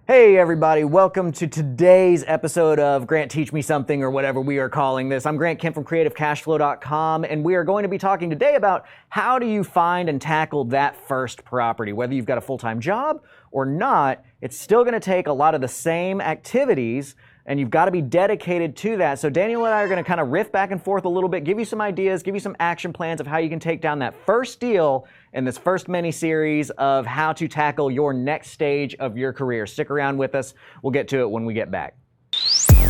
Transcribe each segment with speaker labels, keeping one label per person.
Speaker 1: Hey everybody, welcome to today's episode of Grant Teach Me Something, or whatever we are calling this. I'm Grant Kemp from CreativeCashFlow.com, and we are going to be talking today about how do you find and tackle that first property. Whether you've got a full-time job or not, it's still going to take a lot of the same activities, and you've got to be dedicated to that. So Daniel and I are going to kind of riff back and forth a little bit, give you some ideas, give you some action plans of how you can take down that first deal in this first mini-series of how to tackle your next stage of your career. Stick around with us. We'll get to it when we get back.
Speaker 2: Shit.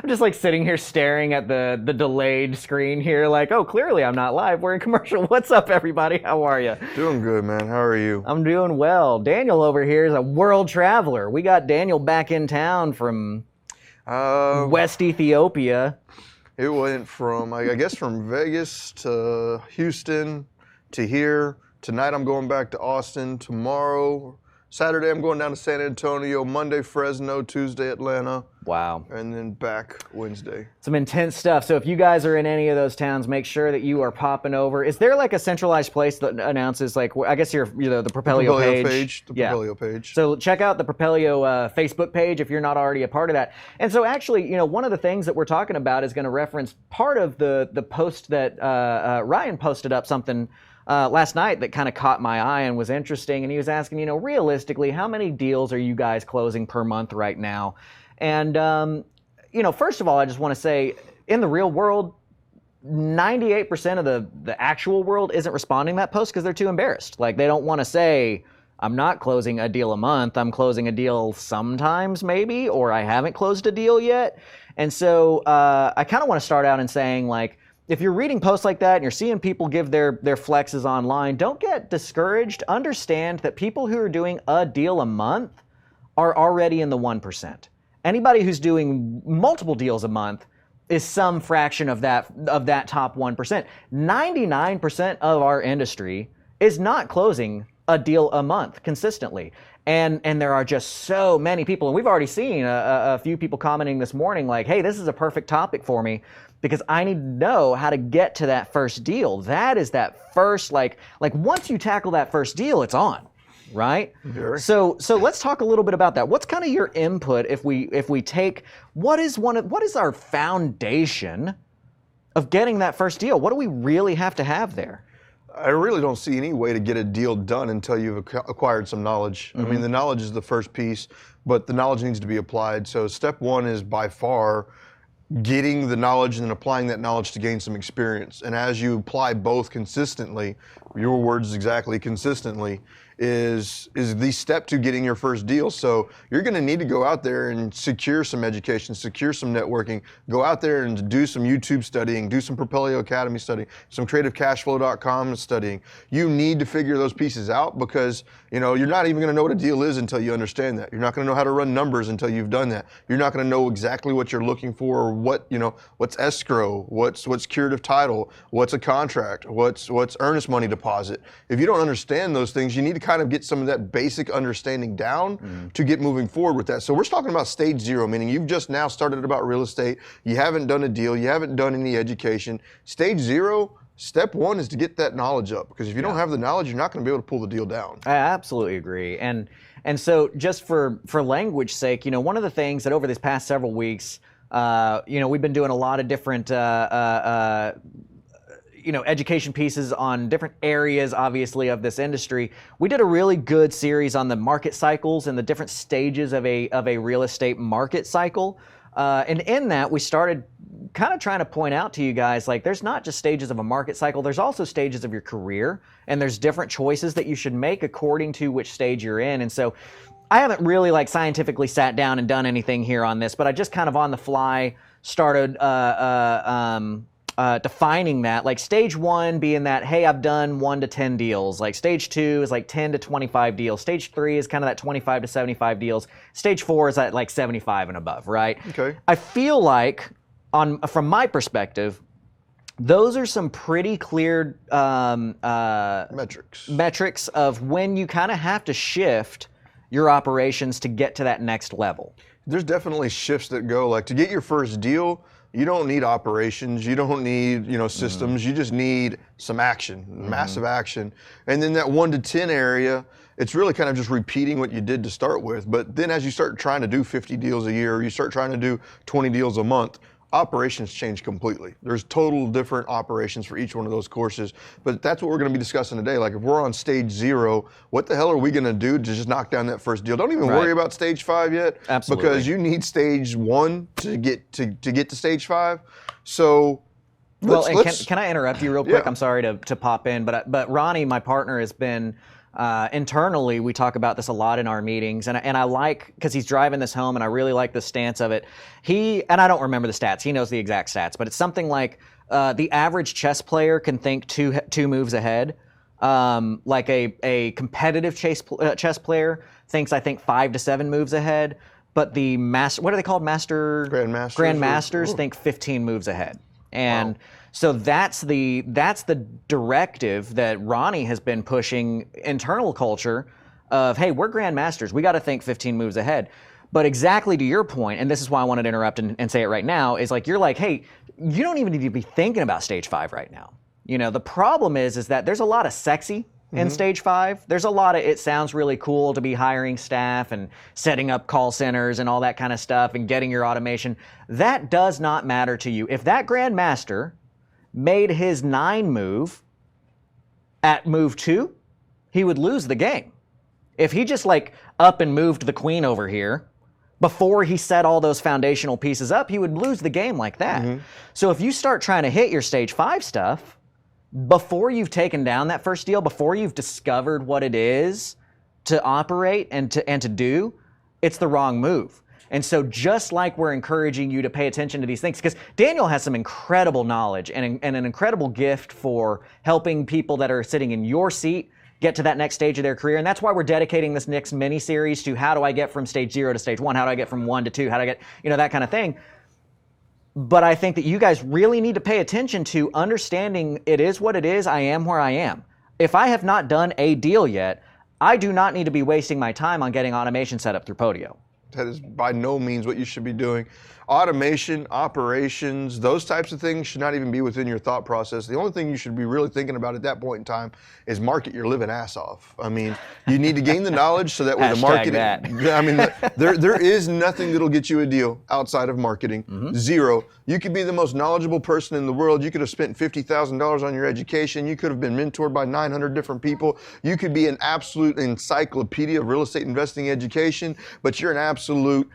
Speaker 1: I'm just like sitting here staring at the delayed screen here like, oh, clearly I'm not live. We're in commercial. What's up, everybody? How are you?
Speaker 2: Doing good, man. How are you?
Speaker 1: I'm doing well. Daniel over here is a world traveler. We got Daniel back in town from West Ethiopia.
Speaker 2: It went from, I guess, from Vegas to Houston to here. Tonight I'm going back to Austin. Tomorrow, Saturday I'm going down to San Antonio. Monday, Fresno. Tuesday, Atlanta.
Speaker 1: Wow.
Speaker 2: And then back Wednesday.
Speaker 1: Some intense stuff. So if you guys are in any of those towns, make sure that you are popping over. Is there like a centralized place that announces, like, I guess you're the Propelio page?
Speaker 2: The Propelio page.
Speaker 1: So check out the Propelio Facebook page if you're not already a part of that. And so actually, one of the things that we're talking about is going to reference part of the post that Ryan posted up something last night that kind of caught my eye and was interesting. And he was asking, realistically, how many deals are you guys closing per month right now? And, first of all, I just want to say, in the real world, 98% of the actual world isn't responding to that post because they're too embarrassed. Like, they don't want to say, I'm not closing a deal a month. I'm closing a deal sometimes, maybe, or I haven't closed a deal yet. And so I kind of want to start out in saying, like, if you're reading posts like that and you're seeing people give their flexes online, don't get discouraged. Understand that people who are doing a deal a month are already in the 1%. Anybody who's doing multiple deals a month is some fraction of that top 1%. 99% of our industry is not closing a deal a month consistently. And there are just so many people, and we've already seen a few people commenting this morning like, hey, this is a perfect topic for me because I need to know how to get to that first deal. That is that first, like once you tackle that first deal, it's on. Right?
Speaker 2: Sure.
Speaker 1: So let's talk a little bit about that. What's kind of your input if we take what is our foundation of getting that first deal? What do we really have to have there?
Speaker 2: I really don't see any way to get a deal done until you've acquired some knowledge. Mm-hmm. I mean, the knowledge is the first piece, but the knowledge needs to be applied. So step one is by far getting the knowledge and then applying that knowledge to gain some experience. And as you apply both consistently, your words exactly consistently, is the step to getting your first deal. So you're going to need to go out there and secure some education, secure some networking, go out there and do some YouTube studying, do some Propelio Academy studying, some CreativeCashFlow.com studying. You need to figure those pieces out because you're not even going to know what a deal is until you understand that. You're not going to know how to run numbers until you've done that. You're not going to know exactly what you're looking for, or what's escrow, what's curative title, what's a contract, what's earnest money deposit. If you don't understand those things, you need to kind of get some of that basic understanding down to get moving forward with that. So we're talking about stage zero, meaning you've just now started about real estate. You haven't done a deal. You haven't done any education. Stage zero, step one is to get that knowledge up, because if you don't have the knowledge, you're not going to be able to pull the deal down.
Speaker 1: I absolutely agree. And so just for language sake, one of the things that over this past several weeks, we've been doing a lot of different education pieces on different areas, obviously, of this industry. We did a really good series on the market cycles and the different stages of a real estate market cycle. And in that, we started kind of trying to point out to you guys, like, there's not just stages of a market cycle, there's also stages of your career, and there's different choices that you should make according to which stage you're in. And so I haven't really scientifically sat down and done anything here on this, but I just kind of on the fly started defining that, like stage one being that, hey, I've done 1 to 10 deals. Like stage 2 is like 10 to 25 deals. Stage 3 is kind of that 25 to 75 deals. Stage 4 is at like 75 and above, right?
Speaker 2: Okay.
Speaker 1: I feel like, from my perspective, Those are some pretty clear
Speaker 2: metrics
Speaker 1: of when you kind of have to shift your operations to get to that next level.
Speaker 2: There's definitely shifts that go, like to get your first deal, you don't need operations, you don't need, systems, you just need some action, massive action. And then that 1 to 10 area, it's really kind of just repeating what you did to start with. But then as you start trying to do 50 deals a year, or you start trying to do 20 deals a month, operations change completely. There's total different operations for each one of those courses, but that's what we're going to be discussing today. Like if we're on stage 0, what the hell are we going to do to just knock down that first deal? Don't even worry about stage 5 yet.
Speaker 1: Absolutely.
Speaker 2: Because you need stage 1 to get to stage 5. So
Speaker 1: can I interrupt you real quick?
Speaker 2: Yeah.
Speaker 1: I'm sorry to pop in, but Ronnie, my partner, has been internally, we talk about this a lot in our meetings, and I like, because he's driving this home, and I really like the stance of it. And I don't remember the stats. He knows the exact stats, but it's something like the average chess player can think two moves ahead. Like a competitive chess player thinks, I think, 5 to 7 moves ahead. But the what are they called? Grandmasters think 15 moves ahead. And wow. So that's the directive that Ronnie has been pushing internal culture of, hey, we're grandmasters. We got to think 15 moves ahead. But exactly to your point, and this is why I wanted to interrupt and say it right now, is like, you're like, hey, you don't even need to be thinking about stage 5 right now. The problem is that there's a lot of sexy in stage 5. There's a lot of, it sounds really cool to be hiring staff and setting up call centers and all that kind of stuff and getting your automation. That does not matter to you. If that grandmaster made his 9 move at move 2, he would lose the game. If he just like up and moved the queen over here before he set all those foundational pieces up, he would lose the game like that. So if you start trying to hit your stage 5 stuff before you've taken down that first deal, before you've discovered what it is to operate and to do, it's the wrong move. And so just like we're encouraging you to pay attention to these things, because Daniel has some incredible knowledge and an incredible gift for helping people that are sitting in your seat get to that next stage of their career. And that's why we're dedicating this next mini-series to how do I get from stage 0 to stage 1? How do I get from 1 to 2? How do I get, that kind of thing. But I think that you guys really need to pay attention to understanding it is what it is. I am where I am. If I have not done a deal yet, I do not need to be wasting my time on getting automation set up through Propelio.
Speaker 2: That is by no means what you should be doing. Automation, operations, those types of things should not even be within your thought process. The only thing you should be really thinking about at that point in time is market your living ass off. I mean, you need to gain the knowledge so that with the marketing, I mean, there is nothing that'll get you a deal outside of marketing. Zero. You could be the most knowledgeable person in the world. You could have spent $50,000 on your education. You could have been mentored by 900 different people. You could be an absolute encyclopedia of real estate investing education, but you're an absolute,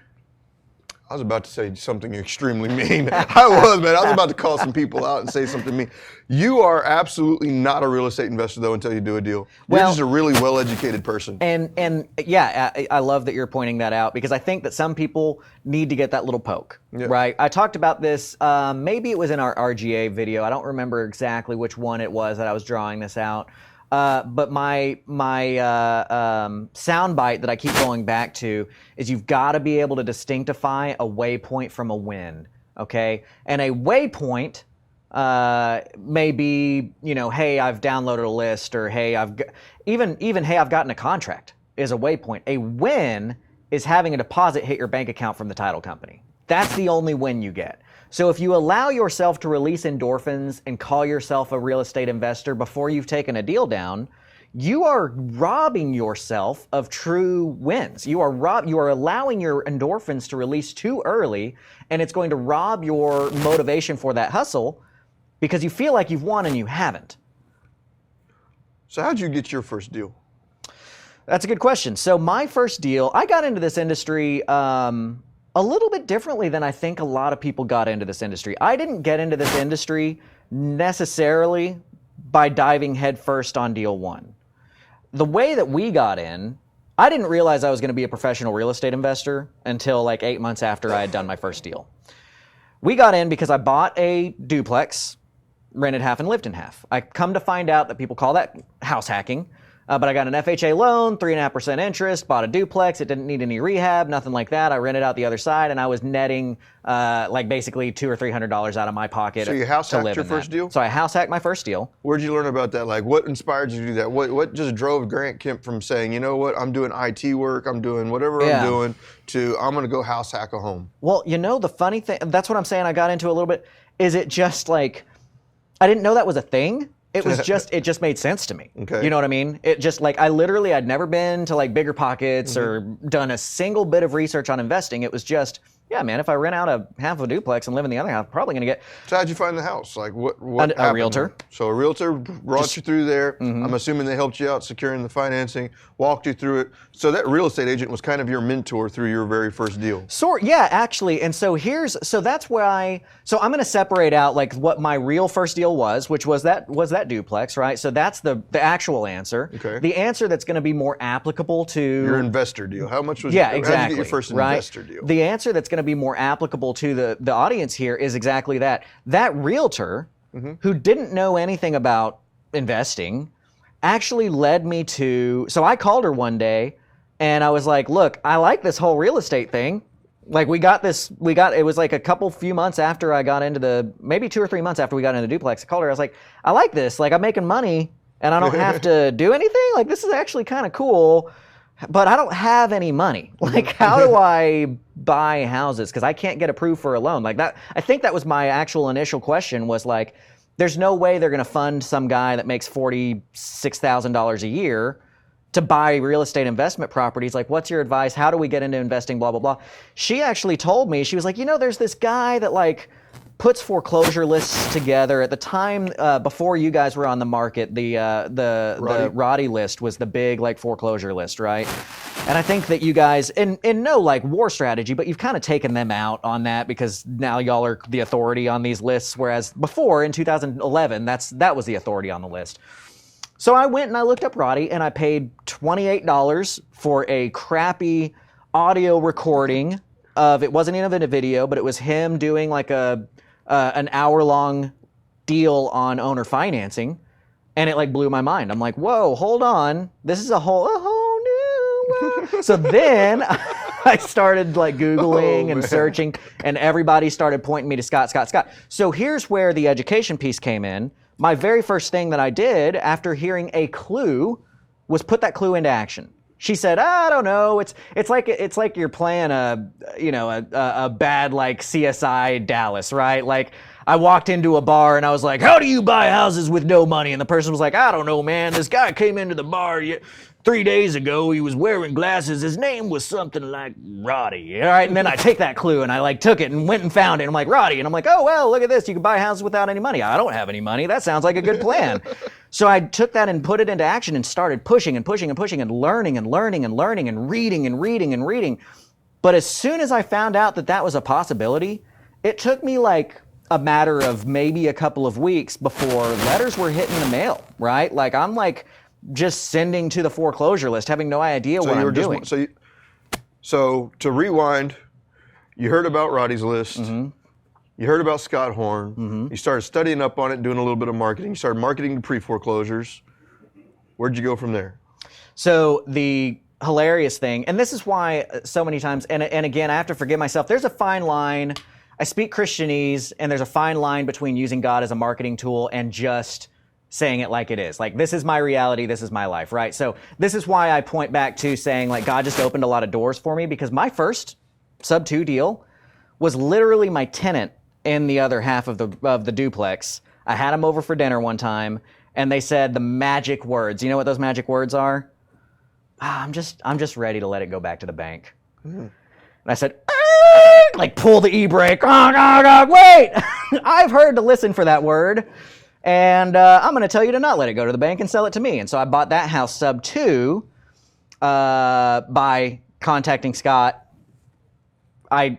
Speaker 2: I was about to say something extremely mean. I was about to call some people out and say something mean. You are absolutely not a real estate investor, though, until you do a deal. You're just a really well-educated person.
Speaker 1: And yeah, I love that you're pointing that out, because I think that some people need to get that little poke, right? I talked about this, maybe it was in our RGA video. I don't remember exactly which one it was that I was drawing this out. But my sound bite that I keep going back to is you've got to be able to distinctify a waypoint from a win, okay? And a waypoint may be, hey, I've downloaded a list, or hey, even hey, I've gotten a contract is a waypoint. A win is having a deposit hit your bank account from the title company. That's the only win you get. So if you allow yourself to release endorphins and call yourself a real estate investor before you've taken a deal down, you are robbing yourself of true wins. You are allowing your endorphins to release too early, and it's going to rob your motivation for that hustle because you feel like you've won and you haven't.
Speaker 2: So how'd you get your first deal?
Speaker 1: That's a good question. So my first deal, I got into this industry a little bit differently than I think a lot of people got into this industry. I didn't get into this industry necessarily by diving headfirst on deal 1. The way that we got in, I didn't realize I was going to be a professional real estate investor until like 8 months after I had done my first deal. We got in because I bought a duplex, rented half and lived in half. I come to find out that people call that house hacking. But I got an FHA loan, 3.5% interest, bought a duplex. It didn't need any rehab, nothing like that. I rented out the other side, and I was netting like basically $200 or $300 out of my pocket.
Speaker 2: So you house
Speaker 1: to
Speaker 2: hacked
Speaker 1: live
Speaker 2: your
Speaker 1: in
Speaker 2: first
Speaker 1: that.
Speaker 2: deal?
Speaker 1: So I house hacked my first deal.
Speaker 2: Where'd you learn about that? Like, what inspired you to do that? What just drove Grant Kemp from saying, you know what, I'm doing IT work, I'm doing whatever I'm doing, to I'm going to go house hack a home?
Speaker 1: Well, you know, the funny thing, that's what I'm saying I got into a little bit, is it just like, I didn't know that was a thing. It was just, it just made sense to me.
Speaker 2: Okay.
Speaker 1: You know what I mean? It just like, I'd never been to like Bigger Pockets or done a single bit of research on investing. It was just, yeah, man, if I rent out a half of a duplex and live in the other half, I'm probably going to get.
Speaker 2: So how'd you find the house? Like what
Speaker 1: A realtor.
Speaker 2: So a realtor brought you through there. I'm assuming they helped you out securing the financing, walked you through it. So that real estate agent was kind of your mentor through your very first deal.
Speaker 1: Yeah, actually. And so that's why, so I'm going to separate out like what my real first deal was, which was that duplex, right? So that's the actual answer.
Speaker 2: Okay.
Speaker 1: The answer that's going to be more applicable to
Speaker 2: your investor deal. How much was
Speaker 1: exactly.
Speaker 2: How'd you get your first investor deal?
Speaker 1: The answer that's going to be more applicable to the audience here is exactly that. That realtor who didn't know anything about investing actually led me to, so I called her one day and I was like, look, I like this whole real estate thing. Like it was like a few months after I got into maybe 2 or 3 months after we got into the duplex. I called her, I was like, I like this. Like I'm making money and I don't have to do anything. Like this is actually kind of cool. But I don't have any money. Like, how do I buy houses? Because I can't get approved for a loan. Like that, I think that was my actual initial question was like, there's no way they're going to fund some guy that makes $46,000 a year to buy real estate investment properties. Like, what's your advice? How do we get into investing? Blah, blah, blah. She actually told me, she was like, you know, there's this guy that like puts foreclosure lists together. At the time before you guys were on the market, the Roddy list was the big like foreclosure list, right? And I think that you guys, in no like war strategy, but you've kind of taken them out on that because now y'all are the authority on these lists, whereas before in 2011, that was the authority on the list. So I went and I looked up Roddy and I paid $28 for a crappy audio recording of, it wasn't even a video, but it was him doing like an hour-long deal on owner financing, and it like blew my mind. I'm like, whoa, hold on, this is a whole new world. So then I started like Googling and searching, and everybody started pointing me to Scott. So here's where the education piece came in. My very first thing that I did after hearing a clue was put that clue into action. She said, I don't know. It's like you're playing a bad like CSI Dallas, right? Like I walked into a bar and I was like, how do you buy houses with no money? And the person was like, I don't know, man. This guy came into the bar 3 days ago. He was wearing glasses. His name was something like Roddy. All right. And then I take that clue and I like took it and went and found it. And I'm like, Roddy. And I'm like, oh, well, look at this. You can buy houses without any money. I don't have any money. That sounds like a good plan. So I took that and put it into action and started pushing and learning and reading. But as soon as I found out that was a possibility, it took me like a matter of maybe a couple of weeks before letters were hitting the mail, right? Like I'm like just sending to the foreclosure list, having no idea what I'm doing.
Speaker 2: So to rewind, you heard about Roddy's list. You heard about Scott Horn. You started studying up on it, doing a little bit of marketing. You started marketing to pre-foreclosures. Where'd you go from there?
Speaker 1: So the hilarious thing, and this is why so many times, and again, I have to forgive myself, there's a fine line. I speak Christianese, and there's a fine line between using God as a marketing tool and just saying it like it is. Like, this is my reality, this is my life, right? So this is why I point back to saying, like, God just opened a lot of doors for me, because my first sub-2 deal was literally my tenant in the other half of the duplex. I had him over for dinner one time, and they said the magic words. You know what those magic words are? I'm just ready to let it go back to the bank. And I said, like pull the e-brake. Wait, I've heard to listen for that word. And I'm going to tell you to not let it go to the bank and sell it to me. And so I bought that house sub-2 by contacting Scott. I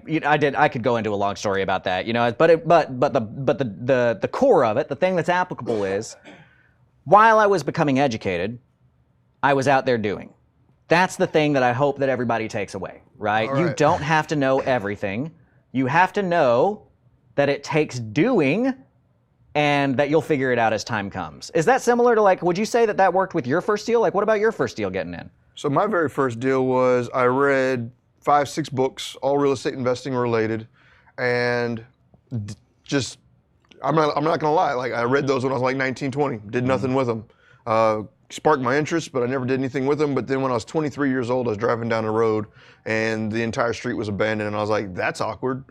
Speaker 1: could go into a long story about that, you know, but the core of it, the thing that's applicable is, while I was becoming educated, I was out there doing. That's the thing that I hope that everybody takes away, right? You don't have to know everything. You have to know that it takes doing and that you'll figure it out as time comes. Is that similar to, like, would you say that that worked with your first deal? Like, what about your first deal getting in?
Speaker 2: So my very first deal was I read 5, 6 books, all real estate investing related, and just I'm not gonna lie. Like, I read those when I was like 19, 20. Did nothing with them. Sparked my interest, but I never did anything with them. But then when I was 23 years old, I was driving down the road, and the entire street was abandoned, and I was like, "That's awkward."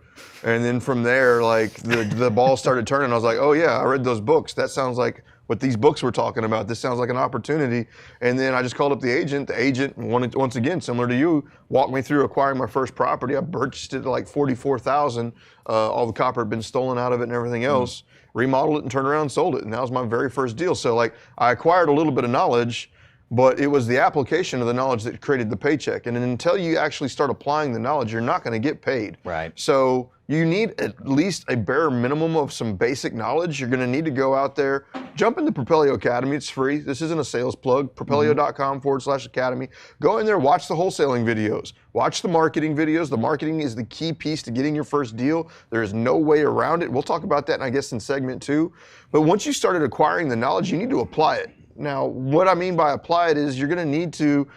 Speaker 2: And then from there, like the ball started turning. I was like, "Oh yeah, I read those books. That sounds like what these books were talking about. This sounds like an opportunity." And then I just called up the agent. The agent wanted, once again, similar to you, walked me through acquiring my first property. I purchased it at like $44,000. All the copper had been stolen out of it and everything else. Remodeled it and turned around and sold it. And that was my very first deal. So like, I acquired a little bit of knowledge, but it was the application of the knowledge that created the paycheck. And then until you actually start applying the knowledge, you're not going to get paid.
Speaker 1: Right.
Speaker 2: So you need at least a bare minimum of some basic knowledge. You're going to need to go out there, jump into Propelio Academy. It's free. This isn't a sales plug. Propelio.com/academy. Go in there, watch the wholesaling videos, watch the marketing videos. The marketing is the key piece to getting your first deal. There is no way around it. We'll talk about that, I guess, in segment 2. But once you started acquiring the knowledge, you need to apply it. Now, what I mean by apply it is you're going to need to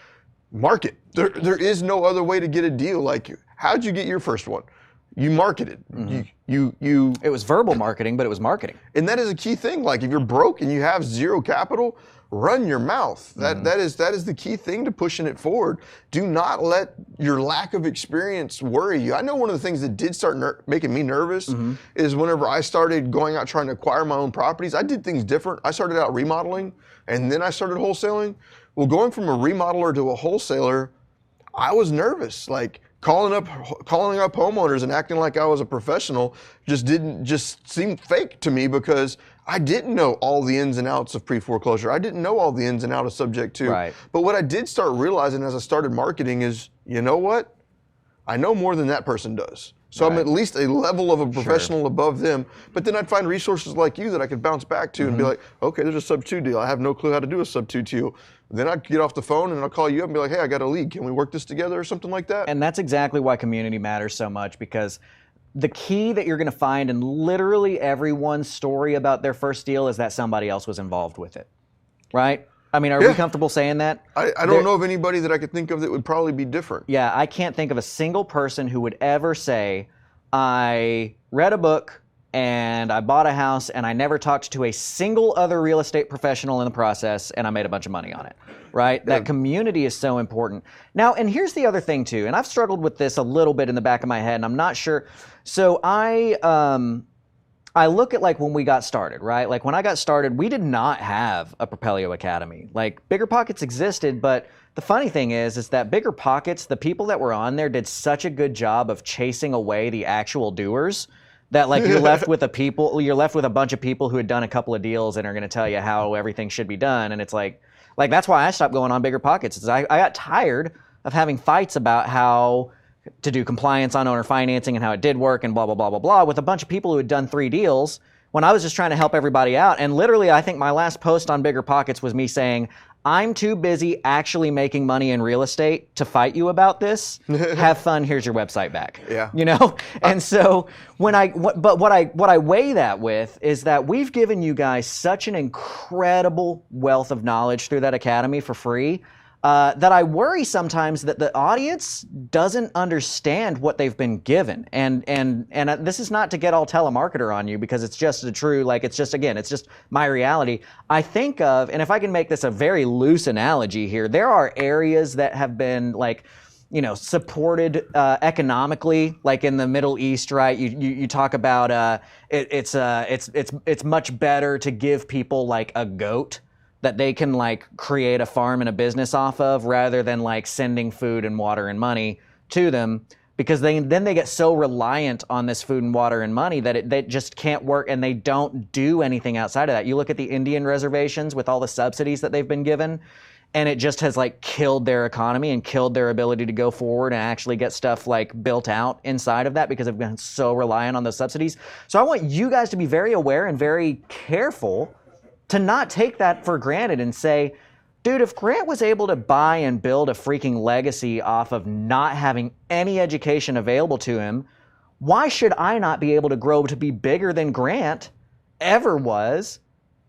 Speaker 2: market. There is no other way to get a deal. Like, how'd you get your first one? You marketed. You.
Speaker 1: It was verbal marketing, but it was marketing.
Speaker 2: And that is a key thing. Like, if you're broke and you have zero capital, run your mouth. That is the key thing to pushing it forward. Do not let your lack of experience worry you. I know one of the things that did start making me nervous is whenever I started going out trying to acquire my own properties, I did things different. I started out remodeling, and then I started wholesaling. Well, going from a remodeler to a wholesaler, I was nervous. Like, calling up homeowners and acting like I was a professional just seemed fake to me, because I didn't know all the ins and outs of pre-foreclosure. I didn't know all the ins and outs of subject to.
Speaker 1: Right.
Speaker 2: But what I did start realizing as I started marketing is, you know what? I know more than that person does. So I'm at least a level of a professional above them. But then I'd find resources like you that I could bounce back to and be like, okay, there's a sub-2 deal. I have no clue how to do a sub-2 deal. Then I'd get off the phone and I'll call you up and be like, hey, I got a lead. Can we work this together or something like that?
Speaker 1: And that's exactly why community matters so much, because the key that you're going to find in literally everyone's story about their first deal is that somebody else was involved with it, right? I mean, are we comfortable saying that?
Speaker 2: I don't know of anybody that I could think of that would probably be different.
Speaker 1: Yeah, I can't think of a single person who would ever say, I read a book and I bought a house and I never talked to a single other real estate professional in the process and I made a bunch of money on it, right? Yeah. That community is so important. Now, and here's the other thing too, and I've struggled with this a little bit in the back of my head and I'm not sure. So I look at like when we got started, right? Like when I got started, we did not have a Propelio Academy. Like Bigger Pockets existed, but the funny thing is that Bigger Pockets, the people that were on there did such a good job of chasing away the actual doers that like you're left with a bunch of people who had done a couple of deals and are going to tell you how everything should be done. And it's like that's why I stopped going on Bigger Pockets. Is I got tired of having fights about how to do compliance on owner financing and how it did work and blah, blah, blah, blah, blah, with a bunch of people who had done 3 deals when I was just trying to help everybody out. And literally, I think my last post on Bigger Pockets was me saying, I'm too busy actually making money in real estate to fight you about this. Have fun. Here's your website back.
Speaker 2: Yeah.
Speaker 1: You know? And so what I weigh that with is that we've given you guys such an incredible wealth of knowledge through that academy for free. That I worry sometimes that the audience doesn't understand what they've been given. And this is not to get all telemarketer on you, because it's just it's just my reality. I think of, and if I can make this a very loose analogy here, there are areas that have been supported economically, like in the Middle East, right? You talk about it's much better to give people like a goat that they can like create a farm and a business off of, rather than like sending food and water and money to them, because then they get so reliant on this food and water and money that it just can't work, and they don't do anything outside of that. You look at the Indian reservations with all the subsidies that they've been given, and it just has like killed their economy and killed their ability to go forward and actually get stuff like built out inside of that, because they've been so reliant on those subsidies. So I want you guys to be very aware and very careful to not take that for granted and say, dude, if Grant was able to buy and build a freaking legacy off of not having any education available to him, why should I not be able to grow to be bigger than Grant ever was,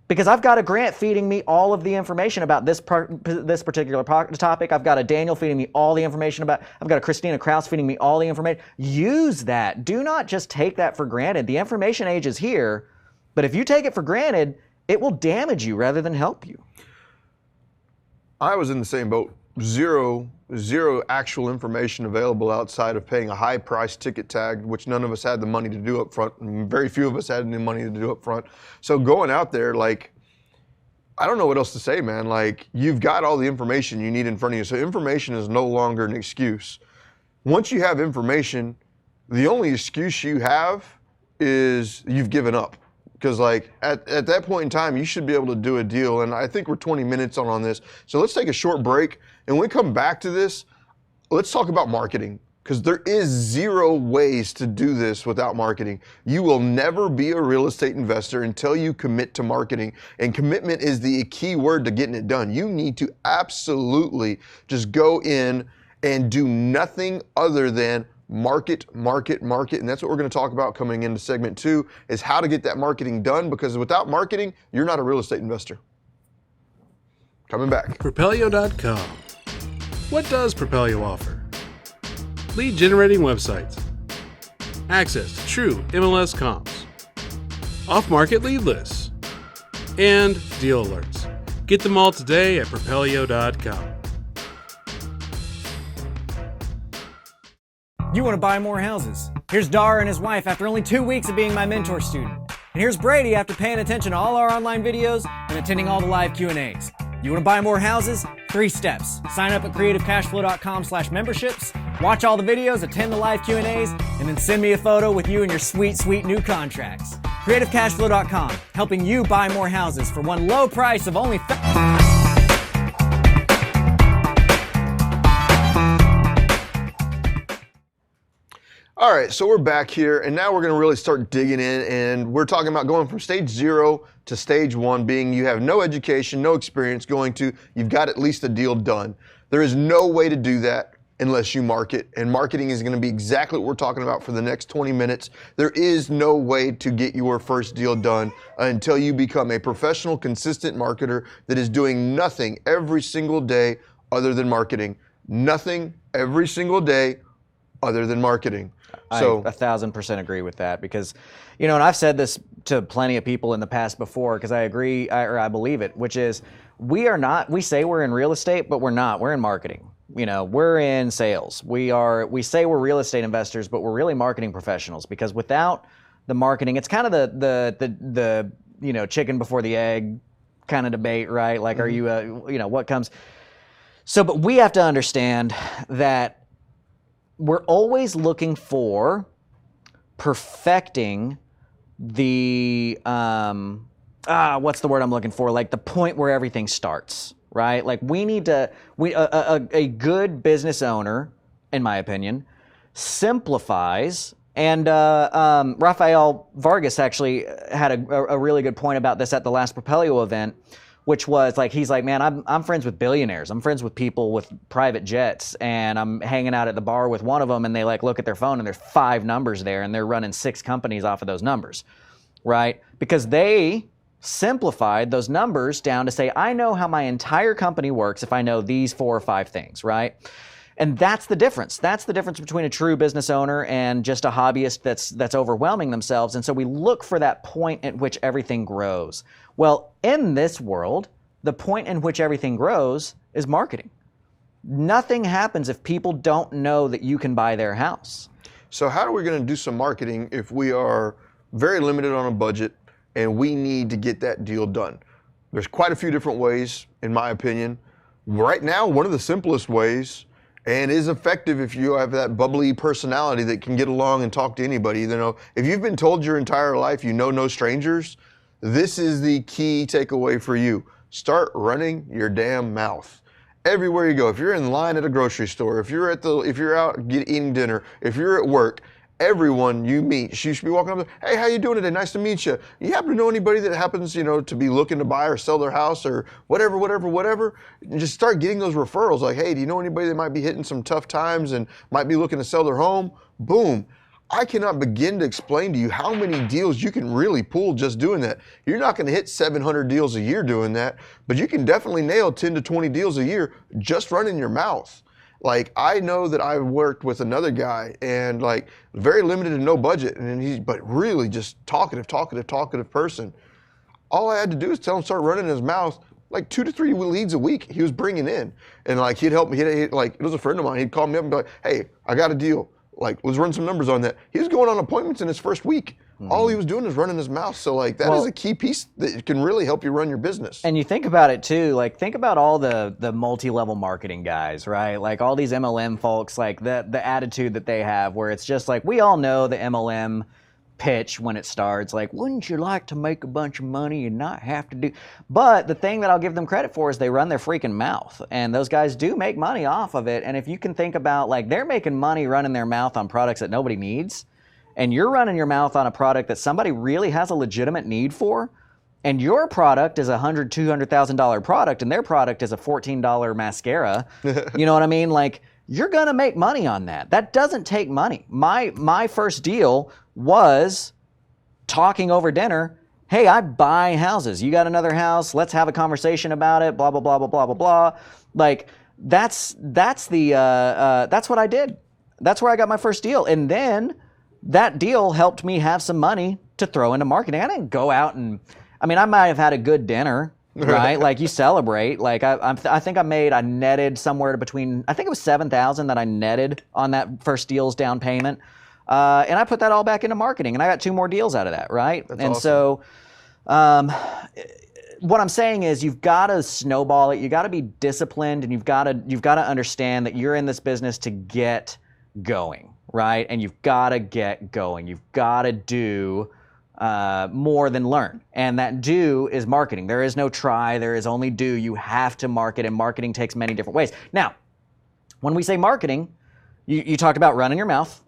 Speaker 1: because I've got a Grant feeding me all of the information about this particular topic. I've got a Daniel feeding me all the information about, I've got a Christina Kraus feeding me all the information. Use that. Do not just take that for granted. The information age is here, but if you take it for granted, it will damage you rather than help you.
Speaker 2: I was in the same boat. Zero actual information available outside of paying a high price ticket tag, which none of us had the money to do up front, and very few of us had any money to do up front. So going out there, like, I don't know what else to say, man. Like, you've got all the information you need in front of you. So information is no longer an excuse. Once you have information, the only excuse you have is you've given up. Because like at that point in time, you should be able to do a deal. And I think we're 20 minutes on this. So let's take a short break. And when we come back to this, let's talk about marketing. Because there is zero ways to do this without marketing. You will never be a real estate investor until you commit to marketing. And commitment is the key word to getting it done. You need to absolutely just go in and do nothing other than market. And that's what we're going to talk about coming into segment 2, is how to get that marketing done, because without marketing, you're not a real estate investor. Coming back.
Speaker 3: Propelio.com. What does Propelio offer? Lead generating websites, access to true MLS comps, off-market lead lists, and deal alerts. Get them all today at Propelio.com.
Speaker 4: You want to buy more houses. Here's Dar and his wife after only 2 weeks of being my mentor student. And here's Brady after paying attention to all our online videos and attending all the live Q&As. You want to buy more houses? 3 steps. Sign up at creativecashflow.com/memberships, watch all the videos, attend the live Q&As, and then send me a photo with you and your sweet, sweet new contracts. creativecashflow.com, helping you buy more houses for one low price of only
Speaker 2: All right, so we're back here, and now we're going to really start digging in, and we're talking about going from stage 0 to stage 1, being you have no education, no experience, going to you've got at least a deal done. There is no way to do that unless you market, and marketing is going to be exactly what we're talking about for the next 20 minutes. There is no way to get your first deal done until you become a professional, consistent marketer that is doing nothing every single day other than marketing. Nothing every single day other than marketing. So
Speaker 1: I 1,000% agree with that, because, you know, and I've said this to plenty of people in the past before, because I agree, or I believe it, which is we say we're in real estate, but we're not. We're in marketing. You know, we're in sales. We say we're real estate investors, but we're really marketing professionals, because without the marketing, it's kind of the you know, chicken before the egg kind of debate, right? Like, are you you know, what comes? So, but we have to understand that we're always looking for perfecting the, what's the word I'm looking for? Like the point where everything starts, right? Like we need to, a good business owner, in my opinion, simplifies, and Rafael Vargas actually had a really good point about this at the last Propelio event, which was like, he's like, man, I'm friends with billionaires. I'm friends with people with private jets, and I'm hanging out at the bar with one of them, and they like look at their phone and there's 5 numbers there, and they're running 6 companies off of those numbers, right? Because they simplified those numbers down to say, I know how my entire company works if I know these 4 or 5 things, right? And that's the difference. That's the difference between a true business owner and just a hobbyist that's overwhelming themselves. And so we look for that point at which everything grows. Well, in this world, the point in which everything grows is marketing. Nothing happens if people don't know that you can buy their house.
Speaker 2: So how are we going to do some marketing if we are very limited on a budget and we need to get that deal done? There's quite a few different ways, in my opinion. Right now, one of the simplest ways, and is effective if you have that bubbly personality that can get along and talk to anybody. You know, if you've been told your entire life you know no strangers, this is the key takeaway for you. Start running your damn mouth. Everywhere you go, if you're in line at a grocery store, if you're out eating dinner, if you're at work, everyone you meet, you should be walking up, hey, how you doing today? Nice to meet you. You happen to know anybody that happens, you know, to be looking to buy or sell their house or whatever? And just start getting those referrals. Like, hey, do you know anybody that might be hitting some tough times and might be looking to sell their home? Boom. I cannot begin to explain to you how many deals you can really pull just doing that. You're not going to hit 700 deals a year doing that, but you can definitely nail 10 to 20 deals a year just running your mouth. Like, I know that I worked with another guy and like very limited and no budget, but really just talkative person. All I had to do is tell him start running his mouth. Like 2 to 3 leads a week he was bringing in, and like he'd help me. Like, it was a friend of mine. He'd call me up and be like, "Hey, I got a deal. Like, let's run some numbers on that." He was going on appointments in his first week. All he was doing is running his mouth. So like that is a key piece that can really help you run your business.
Speaker 1: And you think about it too, like think about all the multi-level marketing guys, right? Like all these MLM folks, like the attitude that they have, where it's just like, we all know the MLM pitch when it starts, like, wouldn't you like to make a bunch of money and not have to do? But the thing that I'll give them credit for is they run their freaking mouth, and those guys do make money off of it. And if you can think about, like, they're making money running their mouth on products that nobody needs, and you're running your mouth on a product that somebody really has a legitimate need for, and your product is a $100,000, $200,000 product, and their product is a $14 mascara, you know what I mean? Like, you're gonna make money on that. That doesn't take money. My first deal was talking over dinner. Hey, I buy houses. You got another house? Let's have a conversation about it. Blah blah blah blah blah blah blah. Like that's what I did. That's where I got my first deal, and then that deal helped me have some money to throw into marketing. I didn't go out and, I mean, I might have had a good dinner. Right, like you celebrate. Like I think I netted somewhere between, I think it was $7,000 that I netted on that first deal's down payment, and I put that all back into marketing, and I got 2 more deals out of that. Right,
Speaker 2: That's
Speaker 1: and
Speaker 2: awesome.
Speaker 1: so what I'm saying is you've got to snowball it. You got to be disciplined, and you've got to understand that you're in this business to get going, right? And you've got to get going. You've got to do more than learn. And that do is marketing. There is no try, there is only do. You have to market, and marketing takes many different ways. Now, when we say marketing, you talked about running your mouth.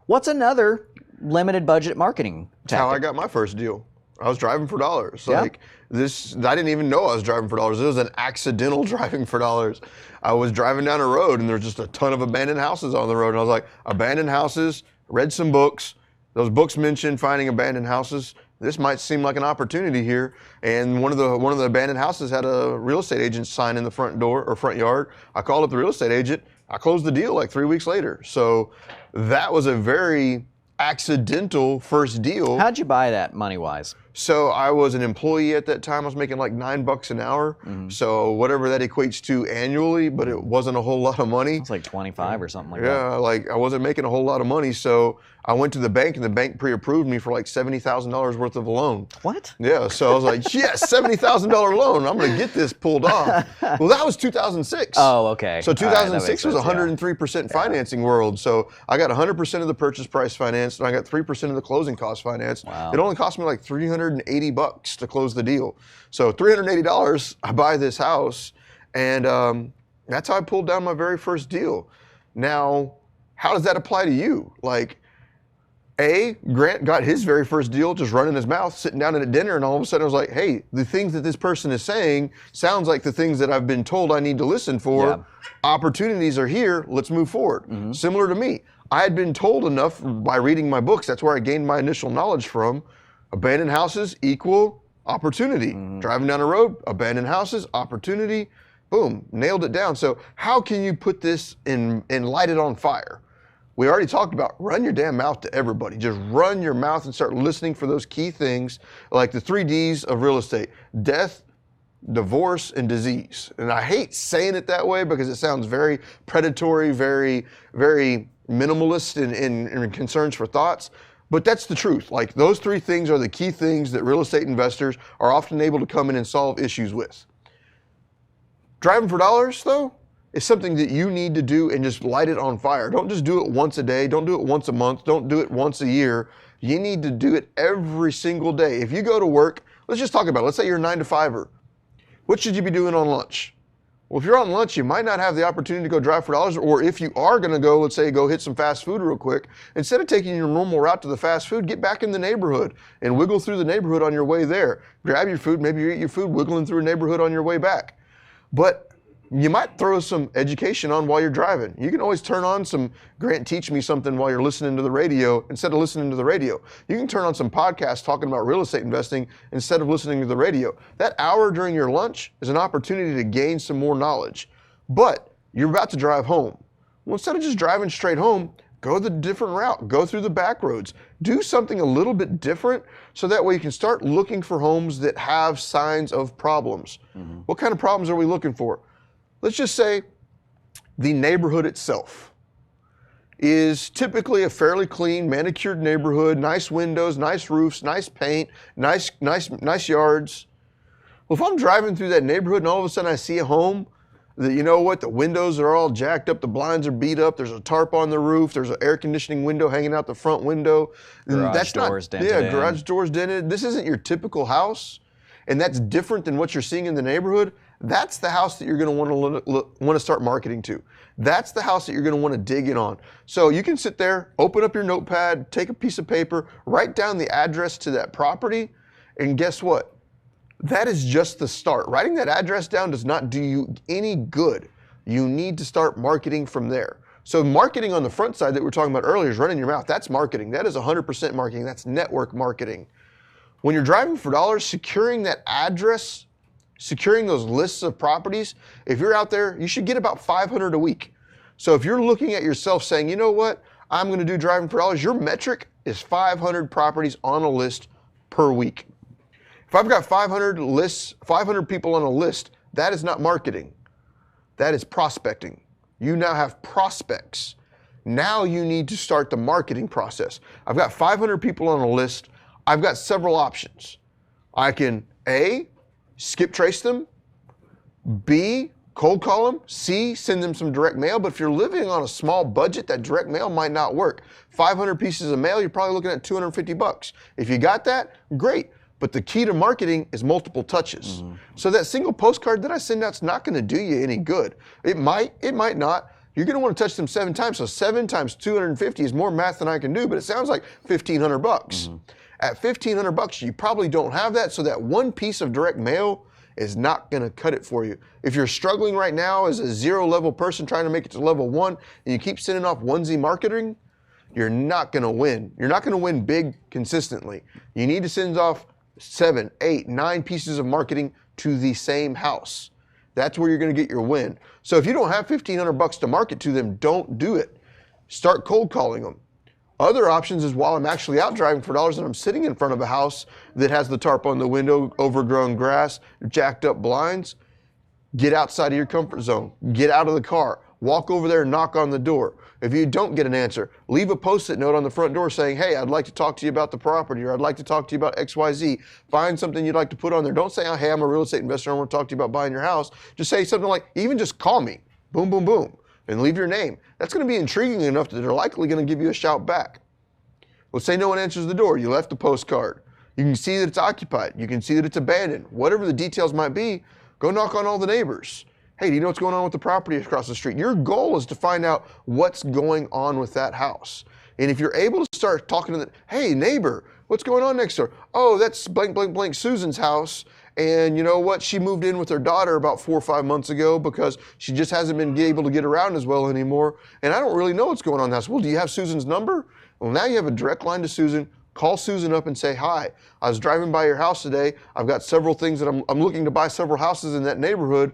Speaker 1: What's another limited budget marketing tactic?
Speaker 2: That's how I got my first deal. I was driving for dollars.
Speaker 1: Yeah.
Speaker 2: Like this, I didn't even know I was driving for dollars. It was an accidental driving for dollars. I was driving down a road and there's just a ton of abandoned houses on the road. And I was like, abandoned houses, read some books. Those books mentioned finding abandoned houses. This might seem like an opportunity here. And one of the abandoned houses had a real estate agent sign in the front door or front yard. I called up the real estate agent. I closed the deal like 3 weeks later. So that was a very accidental first deal.
Speaker 1: How'd you buy that money-wise?
Speaker 2: So I was an employee at that time. I was making like $9 an hour. So whatever that equates to annually, but it wasn't a whole lot of money.
Speaker 1: It's like 25 or something like that.
Speaker 2: Yeah, like I wasn't making a whole lot of money. So I went to the bank and the bank pre-approved me for like $70,000 worth of a loan.
Speaker 1: What?
Speaker 2: Yeah, so I was like, yes, $70,000 loan. I'm gonna get this pulled off. Well, that was 2006.
Speaker 1: Oh, okay.
Speaker 2: So
Speaker 1: All right, that makes
Speaker 2: 2006 was
Speaker 1: sense, yeah.
Speaker 2: 103% financing world. So I got 100% of the purchase price financed, and I got 3% of the closing cost financed.
Speaker 1: Wow.
Speaker 2: It only cost me like $380 to close the deal. So $380, I buy this house, and that's how I pulled down my very first deal. Now, how does that apply to you? Like, Grant got his very first deal just running his mouth, sitting down at a dinner, and all of a sudden I was like, hey, the things that this person is saying sounds like the things that I've been told I need to listen for.
Speaker 1: Yeah.
Speaker 2: Opportunities are here, let's move forward. Similar to me, I had been told enough by reading my books, that's where I gained my initial knowledge from. Abandoned houses equal opportunity. Driving down the road, abandoned houses, opportunity, boom, nailed it down. So how can you put this in and light it on fire? We already talked about run your damn mouth to everybody. Just run your mouth and start listening for those key things, like the 3 Ds of real estate: death, divorce, and disease. And I hate saying it that way because it sounds very predatory, very, very minimalist in concerns for thoughts. But that's the truth. Like, those 3 things are the key things that real estate investors are often able to come in and solve issues with. Driving for dollars, though, is something that you need to do and just light it on fire. Don't just do it once a day. Don't do it once a month. Don't do it once a year. You need to do it every single day. If you go to work, let's just talk about it. Let's say you're a 9-to-5er. What should you be doing on lunch? Well, if you're on lunch, you might not have the opportunity to go drive for dollars, or if you are going to go, let's say, go hit some fast food real quick, instead of taking your normal route to the fast food, get back in the neighborhood and wiggle through the neighborhood on your way there. Grab your food, maybe you eat your food, wiggling through a neighborhood on your way back. But You might throw some education on while you're driving. You can always turn on some Grant Teach Me Something while you're listening to the radio instead of listening to the radio. You can turn on some podcasts talking about real estate investing instead of listening to the radio. That hour during your lunch is an opportunity to gain some more knowledge. But you're about to drive home. Well, instead of just driving straight home, go the different route. Go through the back roads. Do something a little bit different so that way you can start looking for homes that have signs of problems. What kind of problems are we looking for? Let's just say the neighborhood itself is typically a fairly clean, manicured neighborhood, nice windows, nice roofs, nice paint, nice yards. Well, if I'm driving through that neighborhood and all of a sudden I see a home that, you know what, the windows are all jacked up, the blinds are beat up, there's a tarp on the roof, there's an air conditioning window hanging out the front window.
Speaker 1: Garage doors dented in.
Speaker 2: Garage doors dented. This isn't your typical house, and that's different than what you're seeing in the neighborhood. That's the house that you're going to want to start marketing to. That's the house that you're going to want to dig in on. So you can sit there, open up your notepad, take a piece of paper, write down the address to that property, and guess what? That is just the start. Writing that address down does not do you any good. You need to start marketing from there. So marketing on the front side that we were talking about earlier is running your mouth. That's marketing. That is 100% marketing. That's network marketing. When you're driving for dollars, securing that address, securing those lists of properties, if you're out there, you should get about 500 a week. So if you're looking at yourself saying, you know what, I'm going to do driving for dollars, your metric is 500 properties on a list per week. If I've got 500 lists, 500 people on a list, that is not marketing. That is prospecting. You now have prospects. Now you need to start the marketing process. I've got 500 people on a list. I've got several options. I can A, skip trace them, B, cold call them, C, send them some direct mail. But if you're living on a small budget, that direct mail might not work. 500 pieces of mail, you're probably looking at $250. If you got that, great. But the key to marketing is multiple touches. So that single postcard that I send out is not going to do you any good. It might not. You're going to want to touch them 7 times. So 7 times 250 is more math than I can do, but it sounds like $1,500. At $1,500, you probably don't have that, so that one piece of direct mail is not going to cut it for you. If you're struggling right now as a zero-level person trying to make it to level 1, and you keep sending off onesie marketing, you're not going to win. You're not going to win big consistently. You need to send off 7, 8, 9 pieces of marketing to the same house. That's where you're going to get your win. So if you don't have $1,500 to market to them, don't do it. Start cold calling them. Other options is while I'm actually out driving for dollars and I'm sitting in front of a house that has the tarp on the window, overgrown grass, jacked up blinds, get outside of your comfort zone. Get out of the car. Walk over there and knock on the door. If you don't get an answer, leave a Post-it note on the front door saying, hey, I'd like to talk to you about the property, or I'd like to talk to you about XYZ. Find something you'd like to put on there. Don't say, oh, hey, I'm a real estate investor. I want to talk to you about buying your house. Just say something like, even just call me. Boom, boom, boom. And leave your name. That's going to be intriguing enough that they're likely going to give you a shout back. Let's say no one answers the door. You left the postcard. You can see that it's occupied. You can see that it's abandoned. Whatever the details might be, go knock on all the neighbors. Hey, do you know what's going on with the property across the street? Your goal is to find out what's going on with that house. And if you're able to start talking to the, hey, neighbor, what's going on next door? Oh, that's blank, blank, blank Susan's house. And you know what? She moved in with her daughter about 4 or 5 months ago because she just hasn't been able to get around as well anymore. And I don't really know what's going on in the house. Well, do you have Susan's number? Well, now you have a direct line to Susan. Call Susan up and say, hi, I was driving by your house today. I've got several things that I'm looking to buy several houses in that neighborhood.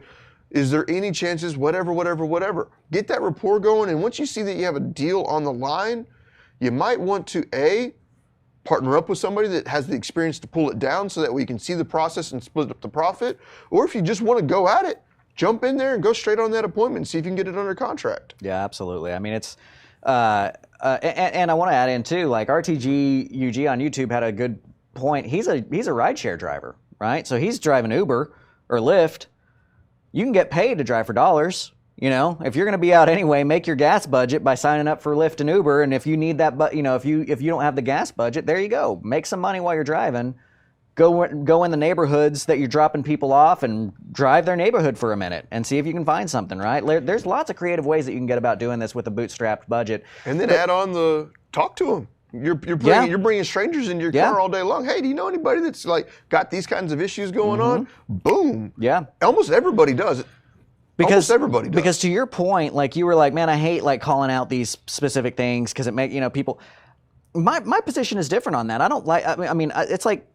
Speaker 2: Is there any chances, whatever. Get that rapport going, and once you see that you have a deal on the line, you might want to, A, partner up with somebody that has the experience to pull it down so that we can see the process and split up the profit. Or if you just want to go at it, jump in there and go straight on that appointment and see if you can get it under contract.
Speaker 1: Yeah, absolutely. I mean, it's, and I want to add in too, like RTG UG on YouTube had a good point. He's a rideshare driver, right? So he's driving Uber or Lyft. You can get paid to drive for dollars. You know, if you're going to be out anyway, make your gas budget by signing up for Lyft and Uber. And if you need that, but you know, if you don't have the gas budget, there you go. Make some money while you're driving. Go in the neighborhoods that you're dropping people off and drive their neighborhood for a minute and see if you can find something, right? There's lots of creative ways that you can get about doing this with a bootstrapped budget.
Speaker 2: And then add on the talk to them. You're bringing strangers into your car all day long. Hey, do you know anybody that's like got these kinds of issues going on? Boom.
Speaker 1: Yeah.
Speaker 2: Almost everybody does it. Almost everybody does.
Speaker 1: Because to your point, like you were like, man, I hate like calling out these specific things because it make people. My position is different on that. I don't like. I mean, it's like,